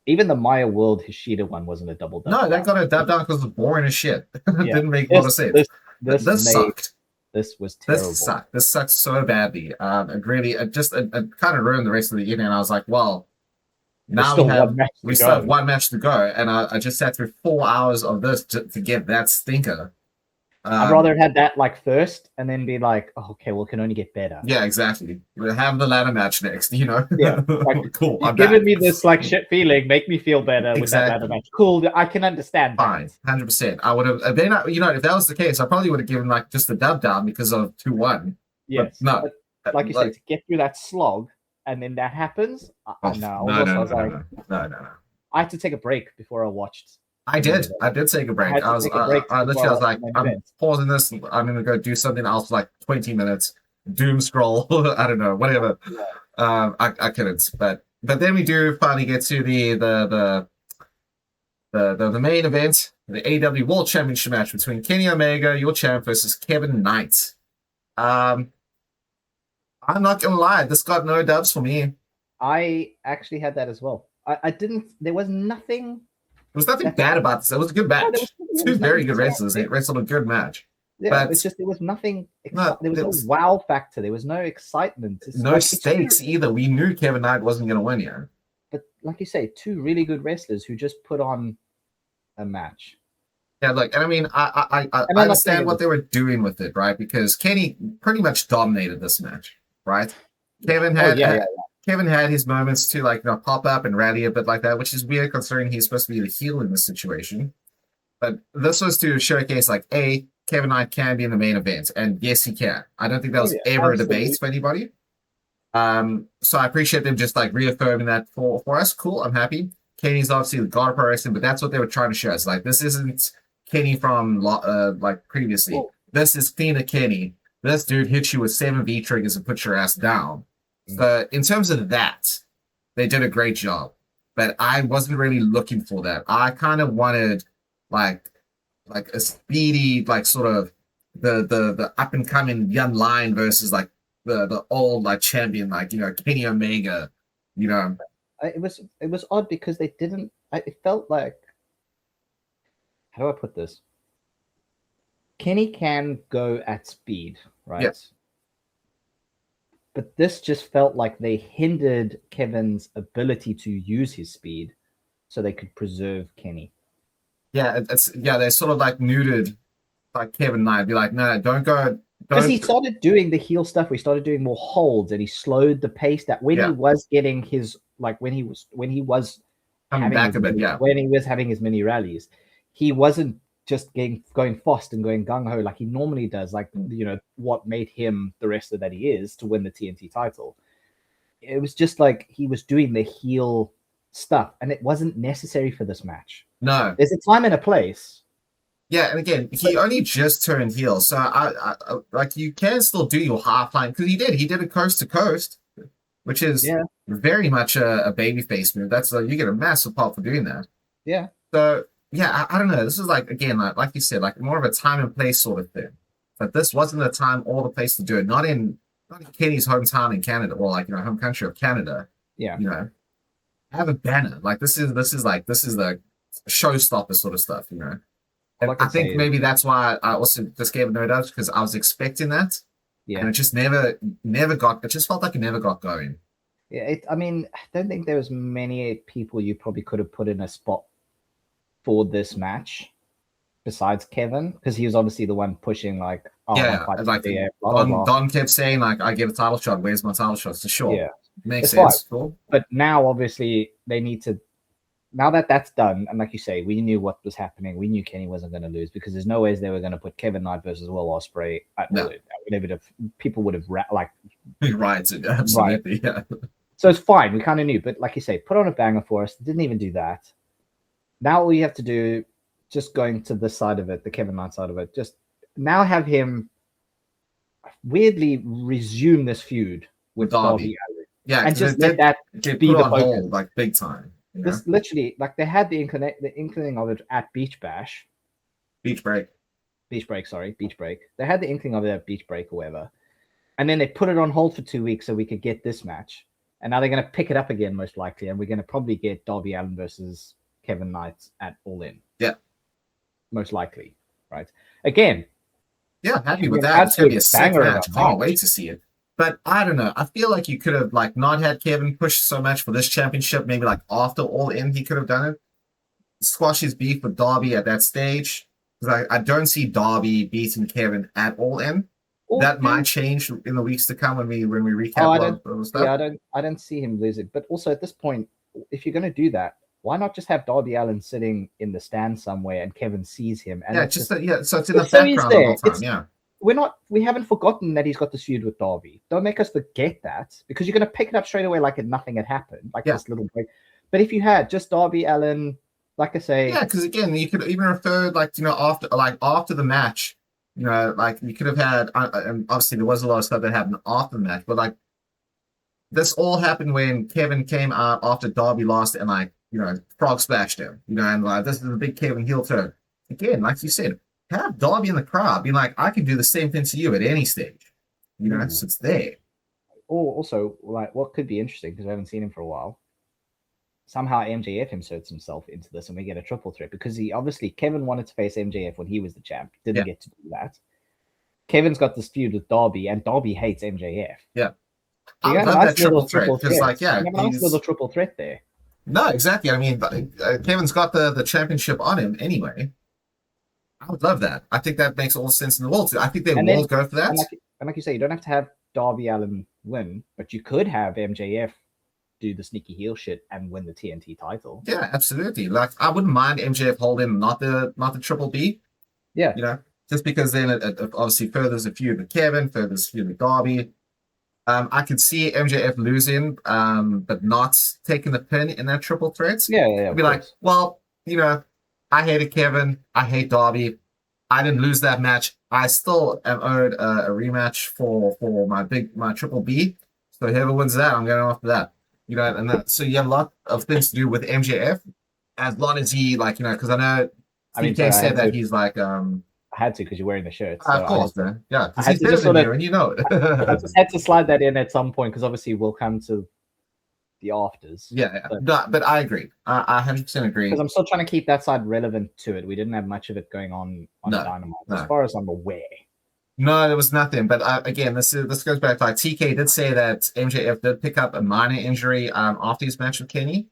Even the Maya World Hishida one wasn't a double dub. No, they got a dub down because it was boring as shit. Didn't make a lot of sense. This sucked. This was terrible. This sucked so badly. It kind of ruined the rest of the evening. And I was like, well, now we still have one match to go, and I just sat through 4 hours of this to get that stinker. I'd rather have had that like first and then be like, oh, okay, well, it can only get better. Yeah, exactly. We'll have the ladder match next, Yeah. Like, cool. You've given me this like shit feeling, make me feel better with that ladder match. Cool, I can understand. Fine, 100%. I would have, if that was the case, I probably would have given like just the dub down because of 2-1. Yes. But no. Like you said, to get through that slog and then that happens, no. I had to take a break before I watched I did. I did take a I break. had to take a break I as literally was well. like, I'm pausing this. I'm gonna go do something else for like 20 minutes. Doom scroll. I don't know, whatever. Yeah. I couldn't. But then we do finally get to the main event, the AEW World Championship match between Kenny Omega, your champ, versus Kevin Knight. I'm not gonna lie, this got no dubs for me. I actually had that as well. I didn't. There was nothing. There was nothing bad about this. It was a good match. No, Two very good wrestlers. They wrestled a good match. Yeah, but it's just there was nothing. No, there was no wow factor. There was no excitement. It's no stakes either. We knew Kevin Knight wasn't going to win here. But like you say, two really good wrestlers who just put on a match. Yeah, look, and I mean, I understand what they were doing with it, right? Because Kenny pretty much dominated this match, right? Kevin had his moments to like pop up and rally a bit like that, which is weird considering he's supposed to be the heel in this situation. But this was to showcase like Kevin Knight can be in the main event, and yes, he can. I don't think that was ever a debate for anybody. So I appreciate them just like reaffirming that for us. Cool, I'm happy. Kenny's obviously the god of pro wrestling, but that's what they were trying to show us. Like, this isn't Kenny from like previously. Oh. This is cleaner Kenny. This dude hits you with 7 V triggers and puts your ass down. So in terms of that, they did a great job. But I wasn't really looking for that. I kind of wanted like a speedy, like sort of the up and coming young lion versus like the old like champion, like Kenny Omega, It was odd because they didn't. It felt like, how do I put this? Kenny can go at speed, right? Yes. But this just felt like they hindered Kevin's ability to use his speed, so they could preserve Kenny. Yeah, they sort of like neutered like Kevin Knight, be like, no, don't go. Because he started doing the heel stuff. We started doing more holds, and he slowed the pace. That when he was getting his when he was coming back a bit, when he was having his mini rallies, he wasn't just going fast and going gung ho like he normally does. Like what made him the wrestler that he is to win the TNT title. It was just like he was doing the heel stuff, and it wasn't necessary for this match. No, there's a time and a place. Yeah, and again, he only just turned heel, so I like you can still do your half line because he did a coast to coast, which is very much a babyface move. That's you get a massive pop for doing that. Yeah. So yeah, I don't know. This is like again, like you said, like more of a time and place sort of thing. But this wasn't the time or the place to do it. Not in Kenny's hometown in Canada, or like home country of Canada. Yeah. Have a banner like this is the showstopper sort of stuff. And I think maybe that's why I also just gave it no doubts because I was expecting that. Yeah. And it just never got. It just felt like it never got going. Yeah. I mean, I don't think there was many people you probably could have put in a spot for this match besides Kevin, because he was obviously the one pushing like. Like Don kept saying like, I get a title shot. Where's my title shot? So sure. Yeah. Makes sense. Cool. But now obviously they need to. Now that that's done, and like you say, we knew what was happening. We knew Kenny wasn't going to lose because there's no ways they were going to put Kevin Knight versus Will Ospreay. People would have riots it, absolutely. Right. Yeah. So it's fine. We kind of knew, but like you say, put on a banger for us. Didn't even do that. Now all you have to do, just going to this side of it, the Kevin Knight side of it, just now have him weirdly resume this feud with Darby Allin. Yeah, and just let that be the hold, like big time. This literally, like they had the inkling of it at Beach Break. They had the inkling of it at Beach Break or whatever. And then they put it on hold for 2 weeks so we could get this match. And now they're going to pick it up again, most likely. And we're going to probably get Darby Allin versus Kevin Knight at All In. Yeah. Most likely. Right. Again. Yeah, happy with that. It's going to be a sick match. Can't wait to see it. But I don't know. I feel like you could have like not had Kevin push so much for this championship. Maybe like after All In, he could have done it. Squash his beef with Darby at that stage. Because I don't see Darby beating Kevin at All In. That might change in the weeks to come when we recap stuff. Yeah, I don't see him losing. But also at this point, if you're going to do that, why not just have Darby Allin sitting in the stand somewhere and Kevin sees him? And so it's in the background the whole time. We haven't forgotten that he's got this feud with Darby. Don't make us forget that, because you're going to pick it up straight away like nothing had happened, this little break. But if you had just Darby Allin, like I say, yeah, because again, you could even refer like after the match, like you could have had, and obviously there was a lot of stuff that happened after the match, but like this all happened when Kevin came out after Darby lost and like frog splashed him, and like this is a big Kevin heel turn. Again, like you said, have Darby in the crowd being like, I can do the same thing to you at any stage, so it's there. Or also, like, what could be interesting because I haven't seen him for a while. Somehow MJF inserts himself into this, and we get a triple threat because Kevin wanted to face MJF when he was the champ, didn't get to do that. Kevin's got this feud with Darby, and Darby hates MJF. Yeah. So you got a nice little triple threat. You have a nice little triple threat there. No, exactly. I mean, Kevin's got the championship on him anyway. I would love that. I think that makes all the sense in the world. I think they will go for that. And like you say, you don't have to have Darby Allin win, but you could have MJF do the sneaky heel shit and win the TNT title. Yeah, absolutely. Like I wouldn't mind MJF holding not the Triple B. Yeah. Just because then it obviously furthers the feud with Kevin, furthers the feud with Darby. I could see MJF losing, but not taking the pin in that triple threat. Yeah. Be like, well, I hated Kevin. I hate Darby. I didn't lose that match. I still am owed a rematch for my Triple B. So whoever wins that, I'm going after that. So you have a lot of things to do with MJF, as long as he because I know TK said that he's like I had to because you're wearing the shirt. So of course, man. Yeah, because he's better than you, and you know it. I just had to slide that in at some point because obviously we'll come to the afters. Yeah. But I agree. I 100% agree. Because I'm still trying to keep that side relevant to it. We didn't have much of it going on Dynamite, as far as I'm aware. No, there was nothing. But again, this goes back to like TK did say that MJF did pick up a minor injury after his match with Kenny.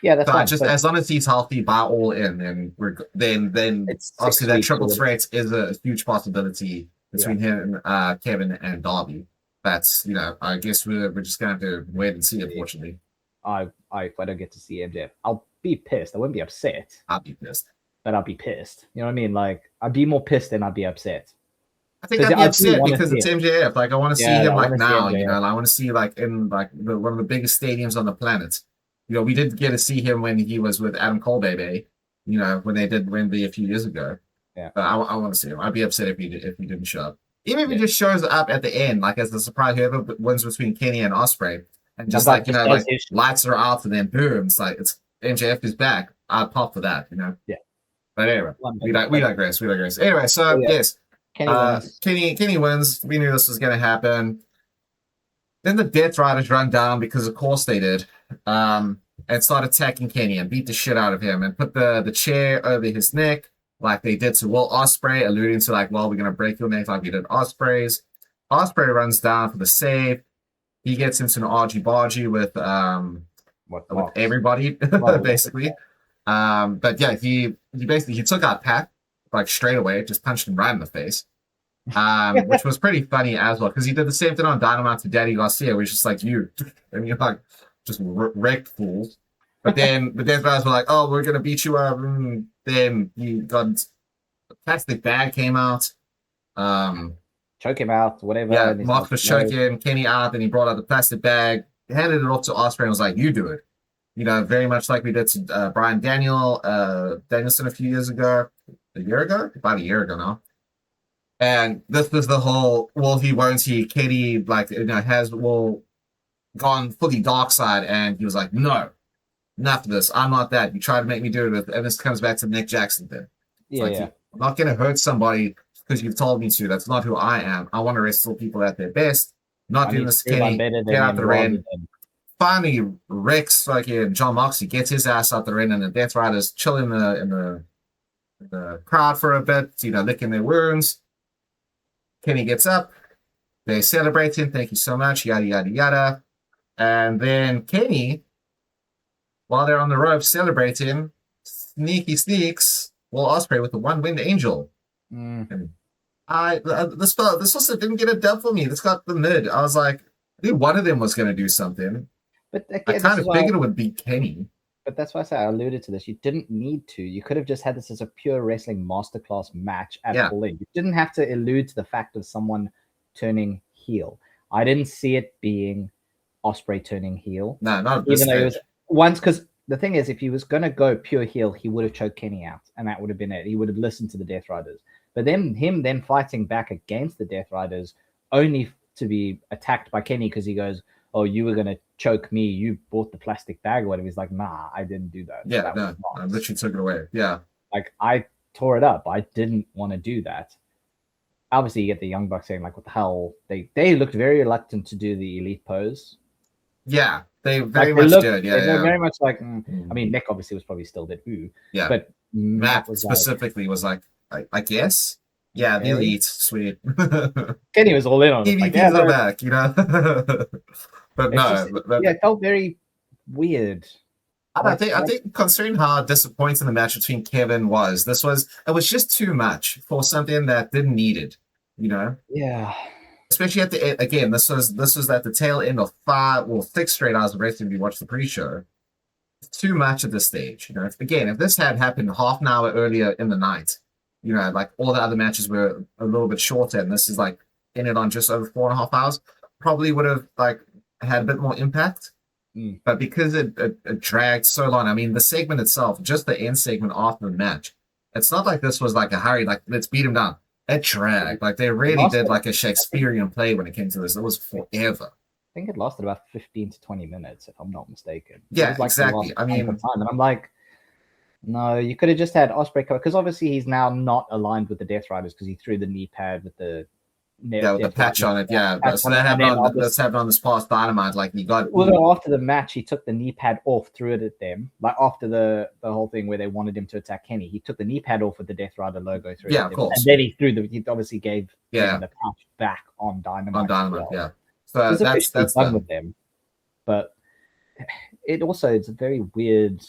Yeah, that's fine. Just as long as he's healthy, by all in, then it's obviously that triple threat is a huge possibility between him, Kevin, and Darby. That's I guess we're just gonna have to wait and see. Unfortunately, if I don't get to see MJF, I'll be pissed. I wouldn't be upset. I'll be pissed. But I'll be pissed. You know what I mean? Like I'd be more pissed than I'd be upset. I think I'd be upset because it's MJF. Like I want to see him now. I want to see in one of the biggest stadiums on the planet. We did get to see him when he was with Adam Cole, baby. When they did Wembley a few years ago. Yeah. But I want to see him. I'd be upset if he didn't show up. Even if he just shows up at the end, like as the surprise, whoever wins between Kenny and Ospreay, and just lights are out, and then boom, it's MJF is back. I'd pop for that, Yeah. But anyway, we digress. Anyway, so yes, Kenny wins. We knew this was going to happen. Then the Death Riders run down because, of course, they did, and start attacking Kenny and beat the shit out of him and put the chair over his neck like they did to Will Ospreay, alluding to we're going to break your neck like we did Ospreay's. Ospreay runs down for the save. He gets into an argy-bargy with everybody, basically. But yeah, he took out Pat straight away, just punched him right in the face. Which was pretty funny as well, because he did the same thing on Dynamite to Daddy Garcia, where he's just like, you, and you're like, just wrecked fools. But then guys were like, oh, we're gonna beat you up. And then he got the plastic bag came out. Choke him out, whatever. Yeah, Mark was choking Kenny out, and he brought out the plastic bag, handed it off to Ospreay, and was like, you do it. Very much like we did to Brian Danielson a few years ago. About a year ago now. And this was the whole, well, he won't he, Katie, has gone fully dark side, and he was like, no, enough of this. I'm not that. You try to make me do it, and this comes back to the Nick Jackson thing. I'm not going to hurt somebody because you've told me to. That's not who I am. I want to wrestle people at their best. Not doing this, Kenny. Get out the ring. Finally, Rex, John Moxley, gets his ass out the ring, and the Death Riders chill in the crowd for a bit, licking their wounds. Kenny gets up. They celebrate him. Thank you so much. Yada, yada, yada. And then Kenny, while they're on the ropes celebrating, sneaks Will Ospreay with the one-winged angel. And this also didn't get a dub for me. This got the mid. I was like, I knew one of them was going to do something. But again, I kind of figured it would be Kenny. But that's why I say I alluded to this. You didn't need to. You could have just had this as a pure wrestling masterclass match at All In. You didn't have to allude to the fact of someone turning heel. I didn't see it being Ospreay turning heel. No, not even though it was once, because the thing is, if he was going to go pure heel, he would have choked Kenny out, and that would have been it. He would have listened to the Death Riders. But then him fighting back against the Death Riders, only to be attacked by Kenny because he goes, "Oh, you were going to choke me. You bought the plastic bag or whatever." He's like, "Nah, I didn't do that." Yeah, no, I literally took it away. Yeah. Like, I tore it up. I didn't want to do that. Obviously, you get the Young Bucks saying, like, what the hell? They looked very reluctant to do the elite pose. Yeah, they very much did. Yeah, they're very much like, I mean, Nick obviously was probably still did, yeah. But Matt was specifically was like, I guess, yeah, the elite, sweet. Kenny was all in on it. Like, yeah, they're back, you know. But no, yeah, it felt very weird. I think considering how disappointing the match between Kevin was, it was just too much for something that didn't need it, you know. Yeah. Especially at the again, this was at the tail end of 6 straight hours of wrestling. If you watch the pre-show, it's too much at this stage. You know, if this had happened half an hour earlier in the night, you know, like all the other matches were a little bit shorter, and this is like ended on just over 4.5 hours, probably would have like had a bit more impact. But because it dragged so long, I mean, the segment itself, just the end segment after the match, it's not like this was like a hurry, like let's beat him down. It dragged. Like they really did like a Shakespearean play when it came to this. It was forever. I think it lasted about 15 to 20 minutes, if I'm not mistaken. Yeah, like exactly. I mean, time. And I'm like, no, you could have just had Ospreay cover, because obviously he's now not aligned with the Death Riders because he threw the knee pad with the with the patch on it. Yeah, so let's have it on this past Dynamite. Like you got. Well, after the match, he took the knee pad off, threw it at them. Like after the whole thing where they wanted him to attack Kenny, he took the knee pad off with the Death Rider logo through. Yeah, of course. And then he obviously gave the patch back on Dynamite. On Dynamite, yeah. So that's done with them. But it's a very weird.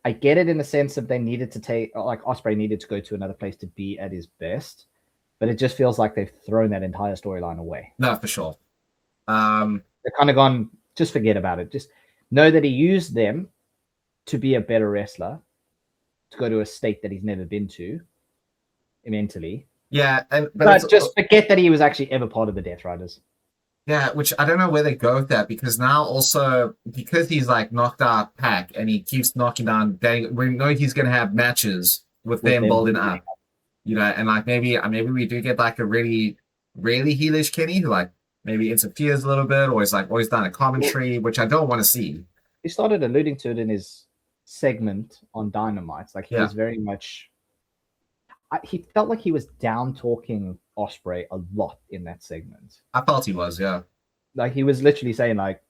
I get it in the sense that they needed to Ospreay needed to go to another place to be at his best, but it just feels like they've thrown that entire storyline away. No, for sure. They're kind of gone, just forget about it. Just know that he used them to be a better wrestler, to go to a state that he's never been to mentally. Yeah, but just forget that he was actually ever part of the Death Riders. Yeah, which I don't know where they go with that, because now also, because he's like knocked out Pac and he keeps knocking down, we know he's going to have matches with them building up, you know, and like maybe we do get like a really, really heelish Kenny who like maybe interferes a little bit, or is like always done a commentary, which I don't want to see. He started alluding to it in his segment on Dynamite. Like he was very much, he felt like he was down talking Ospreay a lot in that segment. I felt he was, yeah. Like he was literally saying like,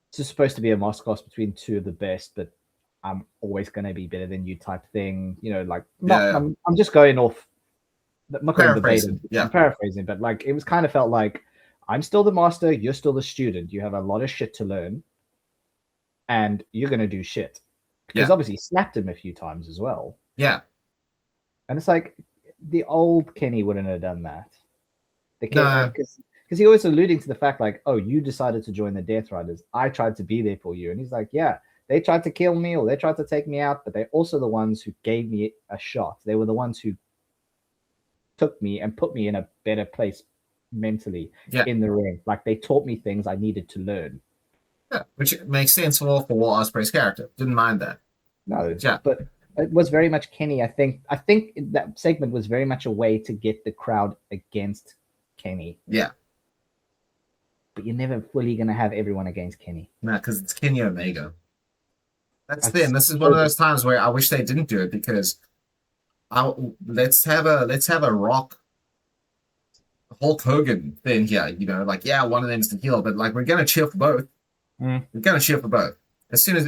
it's just supposed to be a Moscos between two of the best, but I'm always going to be better than you type thing. You know, like I'm just going off. I'm not paraphrasing. I'm paraphrasing, but like it was kind of felt like I'm still the master, you're still the student. You have a lot of shit to learn, and you're going to do shit. Because obviously he slapped him a few times as well. Yeah. And it's like, the old Kenny wouldn't have done that. Because he always alluding to the fact like, oh, you decided to join the Death Riders. I tried to be there for you. And he's like, yeah, they tried to kill me or they tried to take me out, but they're also the ones who gave me a shot. They were the ones who took me and put me in a better place mentally in the ring. Like they taught me things I needed to learn. Yeah, which makes sense for Will Ospreay's character. Didn't mind that. No, but it was very much Kenny. I think that segment was very much a way to get the crowd against Kenny. Yeah. But you're never fully going to have everyone against Kenny. No, because it's Kenny Omega. That's the thing. This is one of those times where I wish they didn't do it, because let's have a Rock Hulk Hogan thing here. You know, like one of them is the heel, but like we're gonna cheer for both. We're gonna cheer for both. As soon as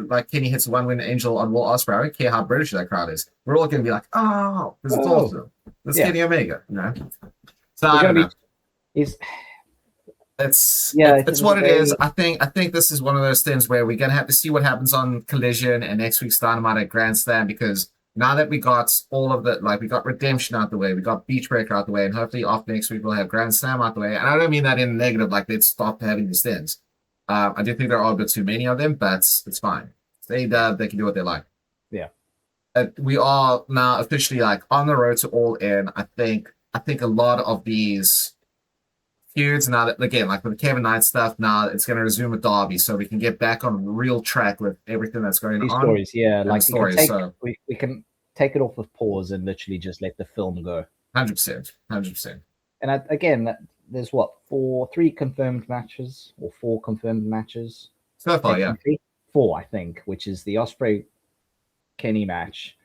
like Kenny hits a one-win angel on Will Ospreay, I don't care how British that crowd is. We're all gonna be like, oh, this is awesome. This is Kenny Omega, you know. So I don't know. It's what it is. I think this is one of those things where we're gonna have to see what happens on Collision and next week's Dynamite at Grand Slam, because now that we got all of the, like, we got Redemption out the way, we got Beachbreaker out the way, and hopefully after next week we'll have Grand Slam out the way. And I don't mean that in a negative, like they'd stop having these things. I do think there are a bit too many of them, but it's fine. They can do what they like. Yeah. We are now officially like on the road to All In. I think a lot of these feuds now that, again, like with the Kevin Knight stuff, now it's going to resume with Darby, so we can get back on real track with everything that's going These on. stories, yeah, like stories, we can take it off of pause and literally just let the film go. 100%, 100%. And again, there's what, 3 confirmed matches or 4 confirmed matches so far, yeah, 4, I think, which is the Osprey Kenny match,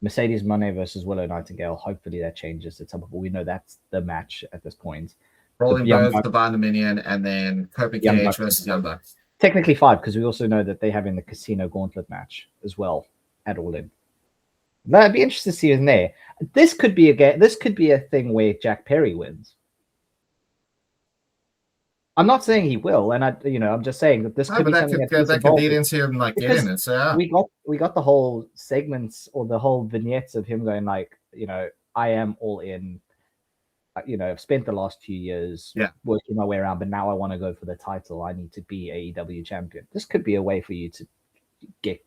Mercedes Moné versus Willow Nightingale. Hopefully that changes at some point. We know that's the match at this point. Rolling Birds, Divine Dominion, and then Copa Cage versus Young Bucks. Technically 5, because we also know that they're having the Casino Gauntlet match as well at All In. But I'd be interested to see in there. This could be a thing where Jack Perry wins. I'm not saying he will, and I'm just saying that this could be something that could lead into him like getting it. So yeah. we got the whole segments or the whole vignettes of him going like, I am all in. I've spent the last few years working my way around, but now I want to go for the title. I need to be AEW champion. This could be a way for you to get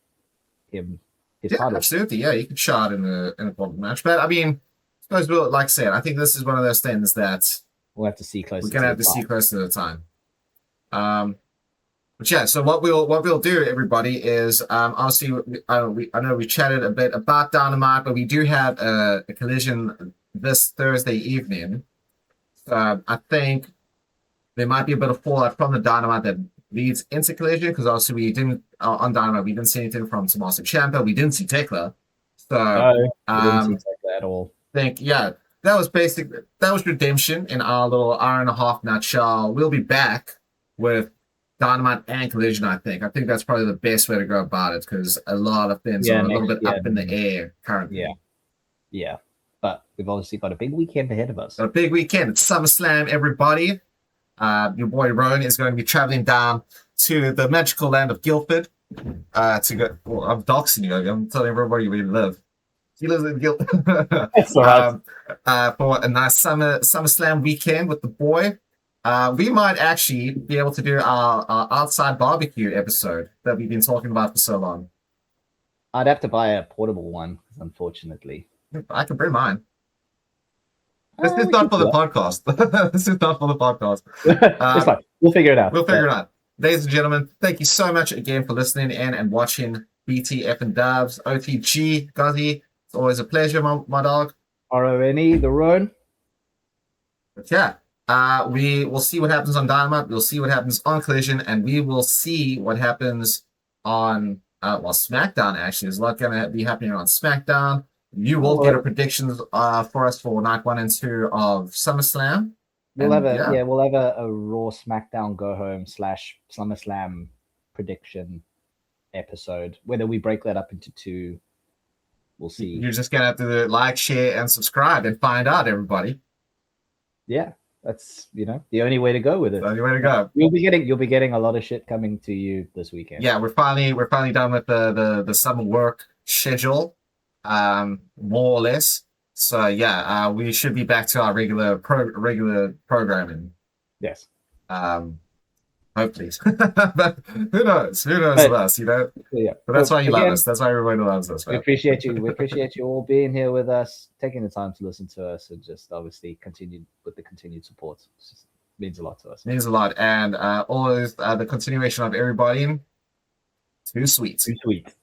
him his title. Absolutely. Yeah, you could shot in a match, but I mean, I suppose like I said, I think this is one of those things that we'll have to see closer. We're gonna have to see closer to the time. But yeah, so what we'll do, everybody, is obviously I know we chatted a bit about Dynamite, but we do have a collision this Thursday evening. I think there might be a bit of fallout from the Dynamite that leads into collision, because obviously we didn't on Dynamite we didn't see anything from Tommaso Ciampa, we didn't see Tekla, so we didn't see Tekla at all. That was redemption in our little hour and a half nutshell. We'll be back with Dynamite and Collision, I think. I think that's probably the best way to go about it, because a lot of things are a little bit up in the air currently. Yeah. But we've obviously got a big weekend ahead of us. A big weekend. It's SummerSlam, everybody. Your boy Rone is going to be traveling down to the magical land of Guildford to go. Well, I'm doxing you. I'm telling everybody where you live. He lives in Guildford. That's all right. For a nice SummerSlam weekend with the boy. We might actually be able to do our outside barbecue episode that we've been talking about for so long. I'd have to buy a portable one, unfortunately. I can bring mine. This is not for the podcast. This is not for the podcast. It's fine. We'll figure it out. We'll figure it out. Ladies and gentlemen, thank you so much again for listening in and watching BTF and Dubs, OTG, Guzzy. It's always a pleasure, my dog. RONE, the Rone. But yeah, we will see what happens on Dynamite. We'll see what happens on Collision, and we will see what happens on SmackDown. Actually, there's a lot going to be happening on SmackDown. You will get a predictions for us for night 1 and 2 of SummerSlam. We'll have a Raw SmackDown go home / SummerSlam prediction episode. Whether we break that up into 2, we'll see. You're just gonna have to like, share, and subscribe and find out, everybody. Yeah, that's the only way to go with it. The only way to go. You'll be getting a lot of shit coming to you this weekend. Yeah, we're finally done with the summer work schedule. More or less. So yeah, we should be back to our regular programming. Yes. Hopefully. But who knows with us, Yeah. But that's why you love us. That's why everybody loves us. We appreciate you. We appreciate you all being here with us, taking the time to listen to us, and just obviously continued support. It just means a lot to us. Means a lot, and always the continuation of everybody. Too sweet. Too sweet.